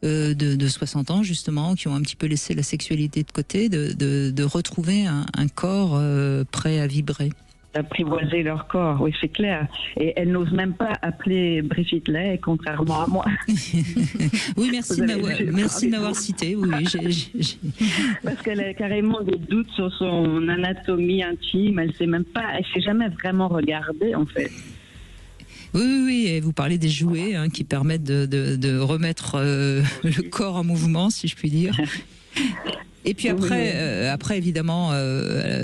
de 60 ans justement, qui ont un petit peu laissé la sexualité de côté, de retrouver un corps prêt à vibrer. D'apprivoiser leur corps, oui, c'est clair. Et elle n'ose même pas appeler Brigitte Lahaie, contrairement à moi. Oui, merci de m'avoir cité. Oui, Parce qu'elle a carrément des doutes sur son anatomie intime. Elle s'est jamais vraiment regardée, en fait. Oui, et vous parlez des jouets qui permettent de remettre le corps en mouvement, si je puis dire. Et puis après évidemment,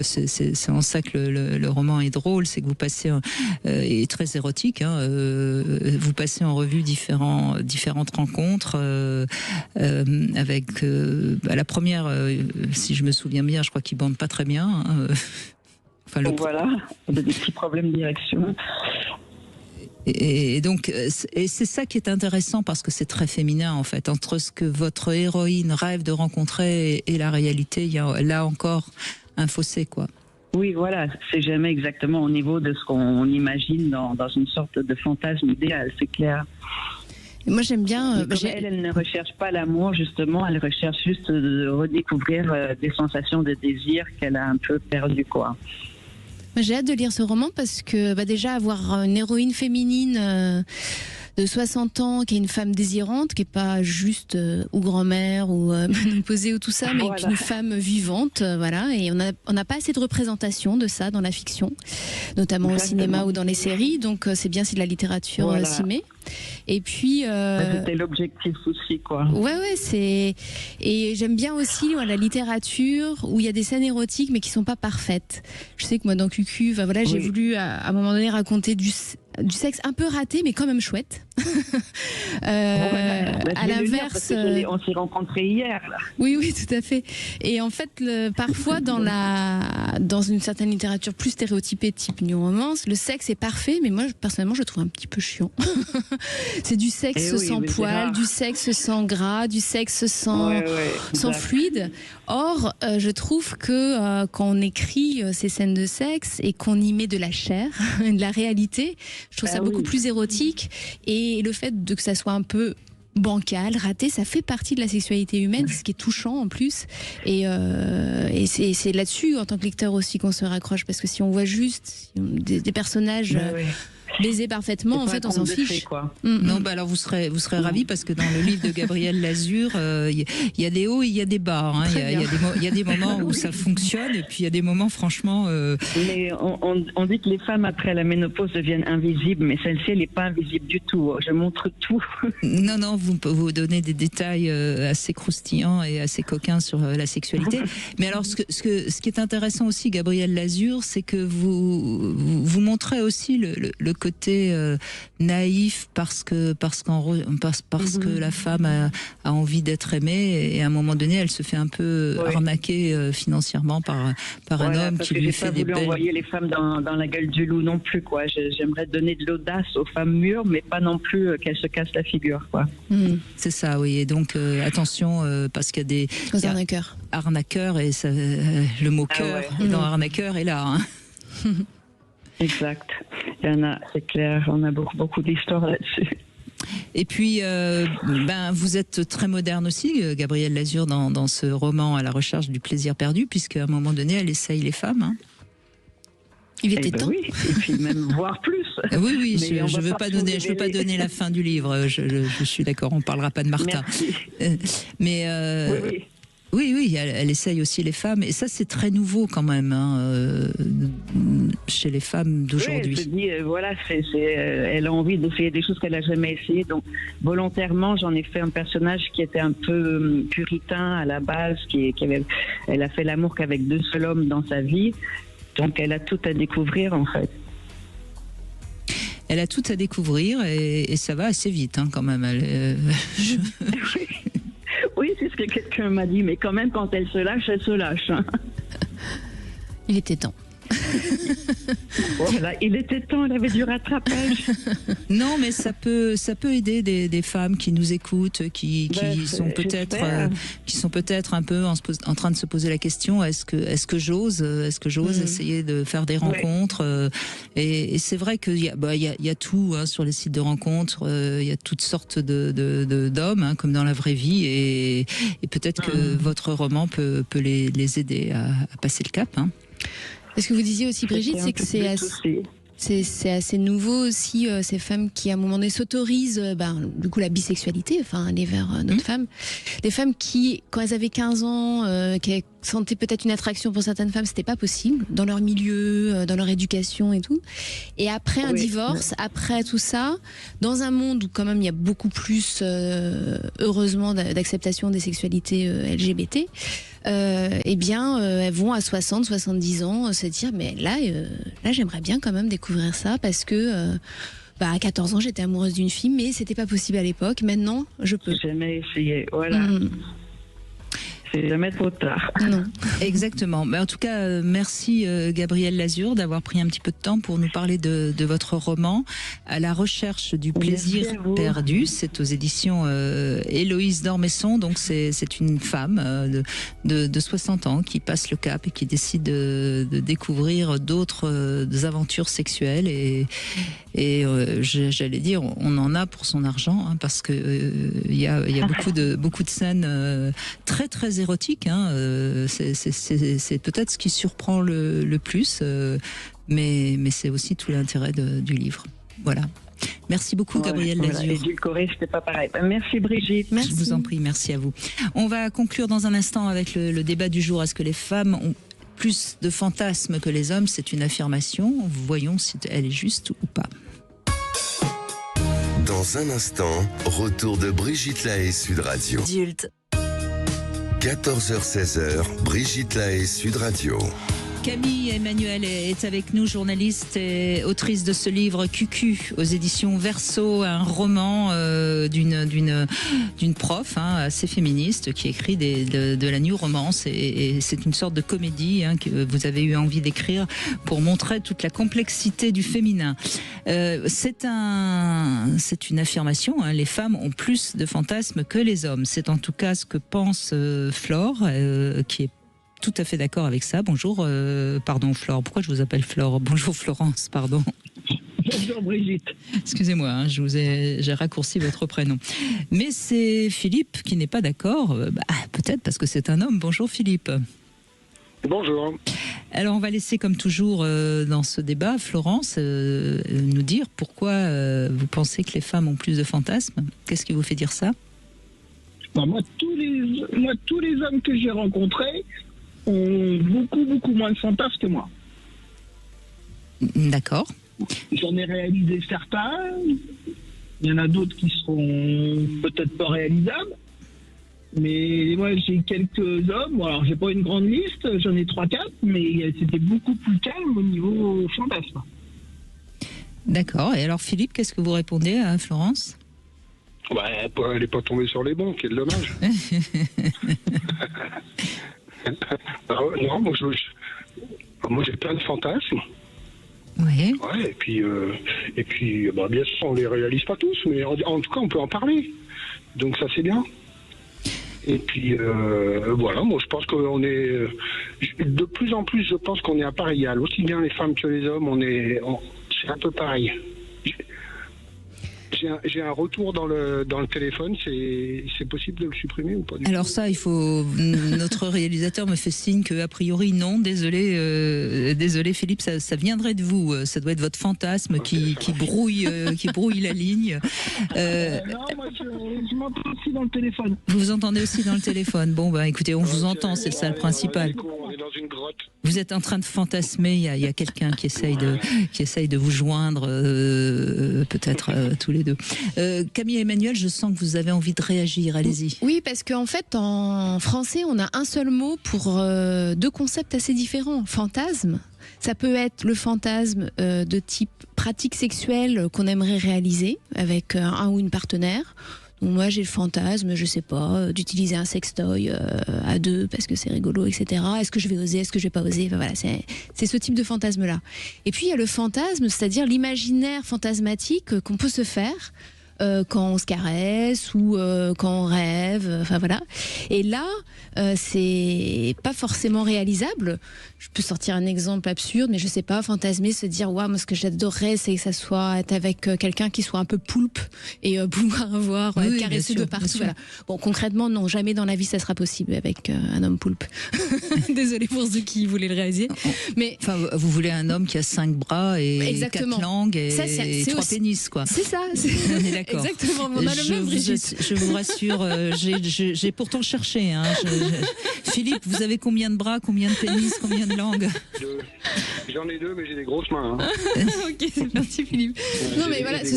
c'est en ça que le roman est drôle, c'est que vous passez et très érotique. Vous passez en revue différentes rencontres avec la première, si je me souviens bien, je crois qu'il bande pas très bien. Donc voilà, il y a des petits problèmes de direction. Et donc, et c'est ça qui est intéressant parce que c'est très féminin en fait. Entre ce que votre héroïne rêve de rencontrer et la réalité, il y a là encore un fossé, quoi. Oui, voilà, c'est jamais exactement au niveau de ce qu'on imagine dans une sorte de fantasme idéal, c'est clair. Et moi j'aime bien. Elle ne recherche pas l'amour justement, elle recherche juste de redécouvrir des sensations de désir qu'elle a un peu perdues, quoi. J'ai hâte de lire ce roman parce que déjà avoir une héroïne féminine de 60 ans qui est une femme désirante, qui n'est pas juste ou grand-mère ou ménopausée ou tout ça, mais qui est une femme vivante, voilà. Et on n'a pas assez de représentation de ça dans la fiction, notamment au cinéma ou dans les séries. Donc c'est bien si de la littérature s'y met. Et puis c'était l'objectif aussi, quoi. Ouais, et j'aime bien aussi la littérature où il y a des scènes érotiques mais qui sont pas parfaites. Je sais que moi dans QQ, j'ai voulu à un moment donné raconter du sexe un peu raté mais quand même chouette. À l'inverse, on s'est rencontrés hier là. Oui, tout à fait. Et en fait, parfois dans une certaine littérature plus stéréotypée type new romance, le sexe est parfait, mais moi personnellement je le trouve un petit peu chiant. C'est du sexe sans poil, du sexe sans gras, du sexe sans fluide. Or, je trouve que quand on écrit ces scènes de sexe et qu'on y met de la chair, de la réalité, je trouve ça beaucoup plus érotique. Et le fait que ça soit un peu bancal, raté, ça fait partie de la sexualité humaine, ce qui est touchant en plus. Et c'est là-dessus, en tant que lecteur aussi, qu'on se raccroche. Parce que si on voit juste des personnages... baiser parfaitement, en fait, on s'en fiche. Non, alors vous serez ravis parce que dans le livre de Gabrielle Lazur, il y a des hauts et il y a des bas. Il y a des moments où ça fonctionne et puis il y a des moments, franchement. Mais on dit que les femmes après la ménopause deviennent invisibles, mais celle-ci, elle n'est pas invisible du tout. Je montre tout. Non, vous donnez des détails assez croustillants et assez coquins sur la sexualité. Mais alors, ce qui est intéressant aussi, Gabrielle Lazur, c'est que vous montrez aussi le côté naïf parce que la femme a envie d'être aimée et à un moment donné elle se fait un peu arnaquer financièrement par un homme qui lui fait des belles... J'ai pas voulu envoyer les femmes dans la gueule du loup non plus, quoi. J'aimerais donner de l'audace aux femmes mûres, mais pas non plus qu'elles se cassent la figure, quoi. C'est ça, oui. Et donc attention parce qu'il y a des arnaqueurs et ça, le mot cœur dans arnaqueur est là. Exact. Il y en a, c'est clair, on a beaucoup d'histoires là-dessus. Et puis, vous êtes très moderne aussi, Gabrielle Lazur, dans ce roman À la recherche du plaisir perdu, puisqu'à un moment donné, elle essaye les femmes. Il était temps. Oui, et puis même voir plus. Oui, je ne veux pas donner la fin du livre. Je suis d'accord, on ne parlera pas de Martha. Mais oui, elle essaye aussi les femmes, et ça c'est très nouveau quand même chez les femmes d'aujourd'hui. Oui, elle se dit, elle a envie d'essayer des choses qu'elle n'a jamais essayées, donc volontairement j'en ai fait un personnage qui était un peu puritain à la base, elle a fait l'amour qu'avec 2 seuls hommes dans sa vie, donc elle a tout à découvrir en fait. Elle a tout à découvrir et ça va assez vite quand même. Oui, c'est ce que quelqu'un m'a dit, mais quand même, quand elle se lâche, elle se lâche. Il était temps. Voilà, il était temps, il avait du rattrapage. Non, mais ça peut aider des femmes qui nous écoutent, qui sont peut-être un peu en train de se poser la question, est-ce que j'ose essayer de faire des rencontres, et c'est vrai qu'il y a tout sur les sites de rencontres, il y a toutes sortes d'hommes, comme dans la vraie vie, et peut-être que votre roman peut les aider à passer le cap. Ce que vous disiez aussi, Brigitte, c'est que c'est assez nouveau aussi, ces femmes qui à un moment donné s'autorisent du coup la bisexualité, enfin aller vers d'autres femmes. Des femmes qui, quand elles avaient 15 ans, qui sentaient peut-être une attraction pour certaines femmes, c'était pas possible dans leur milieu, dans leur éducation et tout. Et après un divorce, après tout ça, dans un monde où quand même il y a beaucoup plus, heureusement, d'acceptation des sexualités LGBT, elles vont à 60, 70 ans se dire mais là j'aimerais bien quand même découvrir ça parce que à 14 ans j'étais amoureuse d'une fille mais c'était pas possible à l'époque, maintenant je peux. J'ai jamais essayé, voilà. C'est jamais trop tard. Non, exactement. Mais en tout cas, merci Gabrielle Lazur d'avoir pris un petit peu de temps pour nous parler de votre roman À la recherche du plaisir perdu. C'est aux éditions Héloïse d'Ormesson. Donc c'est une femme de 60 ans qui passe le cap et qui décide de découvrir d'autres aventures sexuelles. Et j'allais dire, on en a pour son argent, parce que il y a beaucoup de scènes très très érotique, c'est peut-être ce qui surprend le plus, mais c'est aussi tout l'intérêt du livre. Voilà. Merci beaucoup Gabrielle Lazur. Édulcoré, c'était pas pareil. Merci Brigitte. Merci. Je vous en prie, merci à vous. On va conclure dans un instant avec le débat du jour. Est-ce que les femmes ont plus de fantasmes que les hommes? C'est une affirmation. Voyons si elle est juste ou pas. Dans un instant, retour de Brigitte Lahaie, Sud Radio. 14h-16h, Brigitte Lahaie, Sud Radio. Camille Emmanuel est avec nous, journaliste et autrice de ce livre QQ aux éditions Verso, un roman d'une prof assez féministe qui écrit de la new romance, et c'est une sorte de comédie que vous avez eu envie d'écrire pour montrer toute la complexité du féminin. C'est une affirmation, les femmes ont plus de fantasmes que les hommes. C'est en tout cas ce que pense Flore, qui est tout à fait d'accord avec ça. Bonjour, pardon Flore, pourquoi je vous appelle Flore? Bonjour Florence, pardon. Bonjour Brigitte. Excusez-moi, j'ai raccourci votre prénom. Mais c'est Philippe qui n'est pas d'accord, peut-être parce que c'est un homme. Bonjour Philippe. Bonjour. Alors on va laisser comme toujours dans ce débat Florence nous dire pourquoi vous pensez que les femmes ont plus de fantasmes. Qu'est-ce qui vous fait dire ça? Moi, tous les hommes que j'ai rencontrés ont beaucoup moins de fantasmes que moi. D'accord. J'en ai réalisé certains. Il y en a d'autres qui seront peut-être pas réalisables. Mais moi, j'ai quelques hommes. Alors, j'ai pas une grande liste. J'en ai 3-4. Mais c'était beaucoup plus calme au niveau fantasme. D'accord. Et alors, Philippe, qu'est-ce que vous répondez à Florence? Elle n'est pas tombée sur les bons, quel dommage. Non, moi j'ai plein de fantasmes. Oui. Ouais, et puis bien sûr, on les réalise pas tous, mais en tout cas, on peut en parler. Donc ça, c'est bien. Et puis voilà, moi je pense qu'on est de plus en plus, je pense qu'on est à part égale, aussi bien les femmes que les hommes, c'est un peu pareil. J'ai un retour dans le téléphone, c'est possible de le supprimer ou pas? Alors ça, notre réalisateur me fait signe que a priori non, désolé Philippe, ça viendrait de vous, ça doit être votre fantasme qui brouille la ligne. Non, moi je m'entends aussi dans le téléphone. Vous vous entendez aussi dans le téléphone? Bon écoutez, on vous entend, c'est ça le principal. On est dans une grotte. Vous êtes en train de fantasmer, il y a quelqu'un qui essaye de vous joindre, peut-être tous les deux. Camille Emmanuel, je sens que vous avez envie de réagir, allez-y. Oui, parce qu'en fait, en français, on a un seul mot pour deux concepts assez différents. Fantasme, ça peut être le fantasme de type pratique sexuelle qu'on aimerait réaliser avec un ou une partenaire. Donc moi j'ai le fantasme, je sais pas, d'utiliser un sextoy à deux parce que c'est rigolo, etc. Est-ce que je vais oser, est-ce que je vais pas oser? Enfin, voilà, c'est ce type de fantasme-là. Et puis il y a le fantasme, c'est-à-dire l'imaginaire fantasmatique qu'on peut se faire quand on se caresse ou quand on rêve, enfin voilà. Et là, c'est pas forcément réalisable. Je peux sortir un exemple absurde, mais je sais pas, fantasmer, se dire, waouh, moi ce que j'adorerais, c'est que ça soit être avec quelqu'un qui soit un peu poulpe et pouvoir avoir caressé de partout. Voilà. Bon, concrètement, non, jamais dans la vie ça sera possible avec un homme poulpe. Désolée pour ceux qui voulaient le réaliser. Mais enfin, vous voulez un homme qui a 5 bras et exactement. 4 langues et ça, 3 pénis, quoi. C'est ça. On est d'accord. Exactement. On a le même, Brigitte. Je vous rassure, j'ai pourtant cherché. Hein. Philippe, vous avez combien de bras, combien de pénis, combien de langues? J'en ai 2, mais j'ai des grosses mains. Hein. Ok, merci Philippe. Non, mais voilà, ce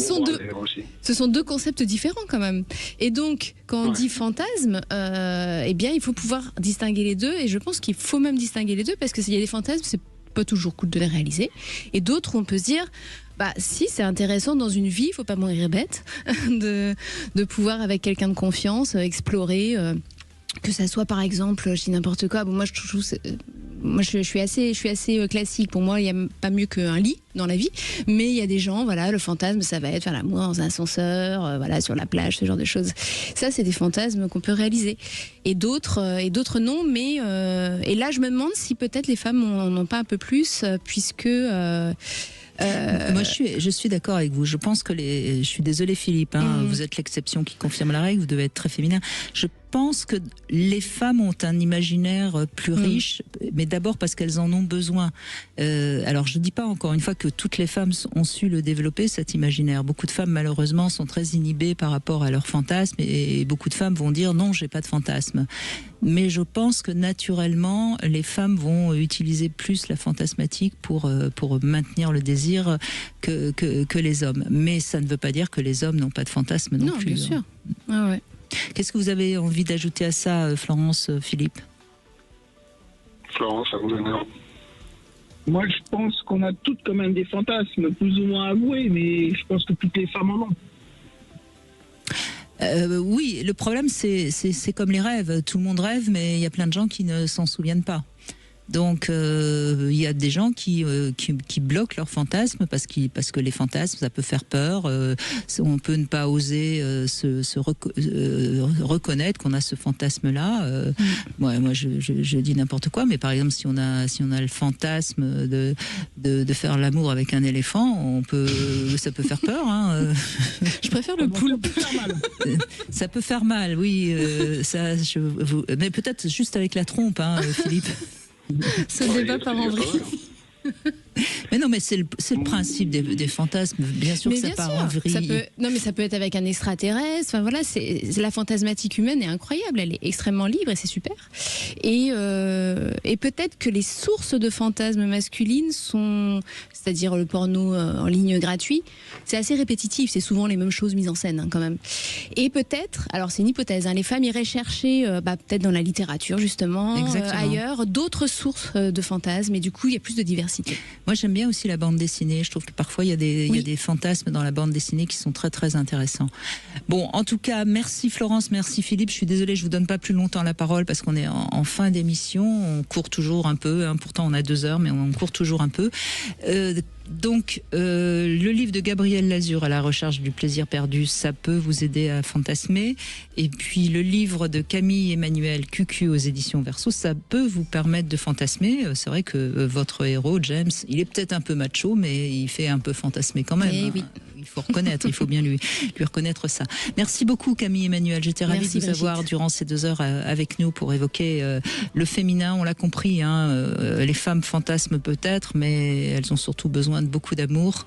sont deux concepts différents quand même. Et donc, quand on dit fantasme, eh bien, il faut pouvoir distinguer les deux. Et je pense qu'il faut même distinguer les deux parce que s'il y a des fantasmes, c'est pas toujours cool de les réaliser. Et d'autres, on peut se dire, bah si, c'est intéressant dans une vie, il faut pas mourir bête, de pouvoir avec quelqu'un de confiance explorer. Que ça soit par exemple, je dis n'importe quoi. Bon, moi je suis assez classique. Pour moi, il y a pas mieux qu'un lit dans la vie. Mais il y a des gens, voilà, le fantasme, ça va être faire l'amour dans un ascenseur, voilà, sur la plage, ce genre de choses. Ça, c'est des fantasmes qu'on peut réaliser. Et d'autres non. Mais et là, je me demande si peut-être les femmes en ont pas un peu plus, puisque moi, je suis d'accord avec vous. Je pense que je suis désolée, Philippe, hein, vous êtes l'exception qui confirme la règle, vous devez être très féminin. Je pense que les femmes ont un imaginaire plus riche, mais d'abord parce qu'elles en ont besoin. Alors, je ne dis pas encore une fois que toutes les femmes ont su le développer, cet imaginaire. Beaucoup de femmes, malheureusement, sont très inhibées par rapport à leurs fantasmes, et beaucoup de femmes vont dire non, j'ai pas de fantasme. Mais je pense que naturellement, les femmes vont utiliser plus la fantasmatique pour maintenir le désir que les hommes. Mais ça ne veut pas dire que les hommes n'ont pas de fantasme non plus. Non, bien sûr. Ah ouais. Qu'est-ce que vous avez envie d'ajouter à ça, Florence, Philippe? Florence, à vous l'honneur. Moi, je pense qu'on a toutes quand même des fantasmes, plus ou moins avoués, mais je pense que toutes les femmes en ont. Oui, le problème, c'est comme les rêves. Tout le monde rêve, mais il y a plein de gens qui ne s'en souviennent pas. Donc, il y a des gens qui bloquent leurs fantasmes parce que les fantasmes, ça peut faire peur. On peut ne pas oser reconnaître qu'on a ce fantasme-là. Moi, je dis n'importe quoi, mais par exemple, si on a le fantasme de faire l'amour avec un éléphant, ça peut faire peur. Hein. Je préfère le poulpe. Ça peut faire mal, oui. Mais peut-être juste avec la trompe, hein, Philippe. Ce débat part en vrille. Mais non, mais c'est le principe des fantasmes. Bien sûr que ça part en vrille. Non, mais ça peut être avec un extraterrestre. Enfin voilà, la fantasmatique humaine est incroyable. Elle est extrêmement libre et c'est super. Et peut-être que les sources de fantasmes masculines sont, c'est-à-dire le porno en ligne gratuit, c'est assez répétitif. C'est souvent les mêmes choses mises en scène, hein, quand même. Et peut-être, alors c'est une hypothèse, hein, les femmes iraient chercher, peut-être dans la littérature justement, ailleurs, d'autres sources de fantasmes. Et du coup, il y a plus de diversité. Moi, j'aime bien aussi la bande dessinée. Je trouve que parfois, il y a des fantasmes dans la bande dessinée qui sont très, très intéressants. Bon, en tout cas, merci Florence, merci Philippe. Je suis désolée, je vous donne pas plus longtemps la parole parce qu'on est en fin d'émission. On court toujours un peu. Hein. Pourtant, on a 2 heures, mais on court toujours un peu. Donc, le livre de Gabriel Lazur, À la recherche du plaisir perdu, ça peut vous aider à fantasmer. Et puis, le livre de Camille Emmanuel, Cucu aux éditions Verso, ça peut vous permettre de fantasmer. C'est vrai que votre héros, James, il est peut-être un peu macho, mais il fait un peu fantasmer quand même. Oui. Il faut reconnaître, il faut bien lui reconnaître ça. Merci beaucoup Camille Emmanuel, j'étais ravie de vous avoir durant ces 2 heures avec nous pour évoquer le féminin. On l'a compris, hein, les femmes fantasment peut-être, mais elles ont surtout besoin de beaucoup d'amour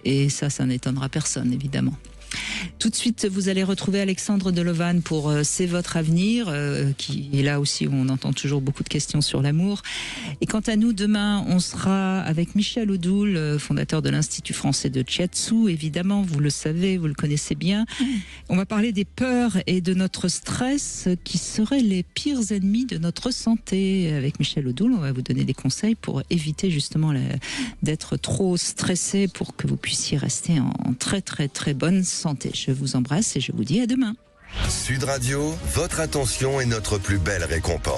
et ça n'étonnera personne évidemment. Tout de suite, vous allez retrouver Alexandre Delovan pour C'est votre avenir, qui est là aussi où on entend toujours beaucoup de questions sur l'amour. Et quant à nous, demain, on sera avec Michel Odoul, fondateur de l'Institut français de Chiatsu. Évidemment, vous le savez, vous le connaissez bien. On va parler des peurs et de notre stress qui seraient les pires ennemis de notre santé. Avec Michel Odoul, on va vous donner des conseils pour éviter justement d'être trop stressé pour que vous puissiez rester en très très très bonne santé. Je vous embrasse et je vous dis à demain. Sud Radio, votre attention est notre plus belle récompense.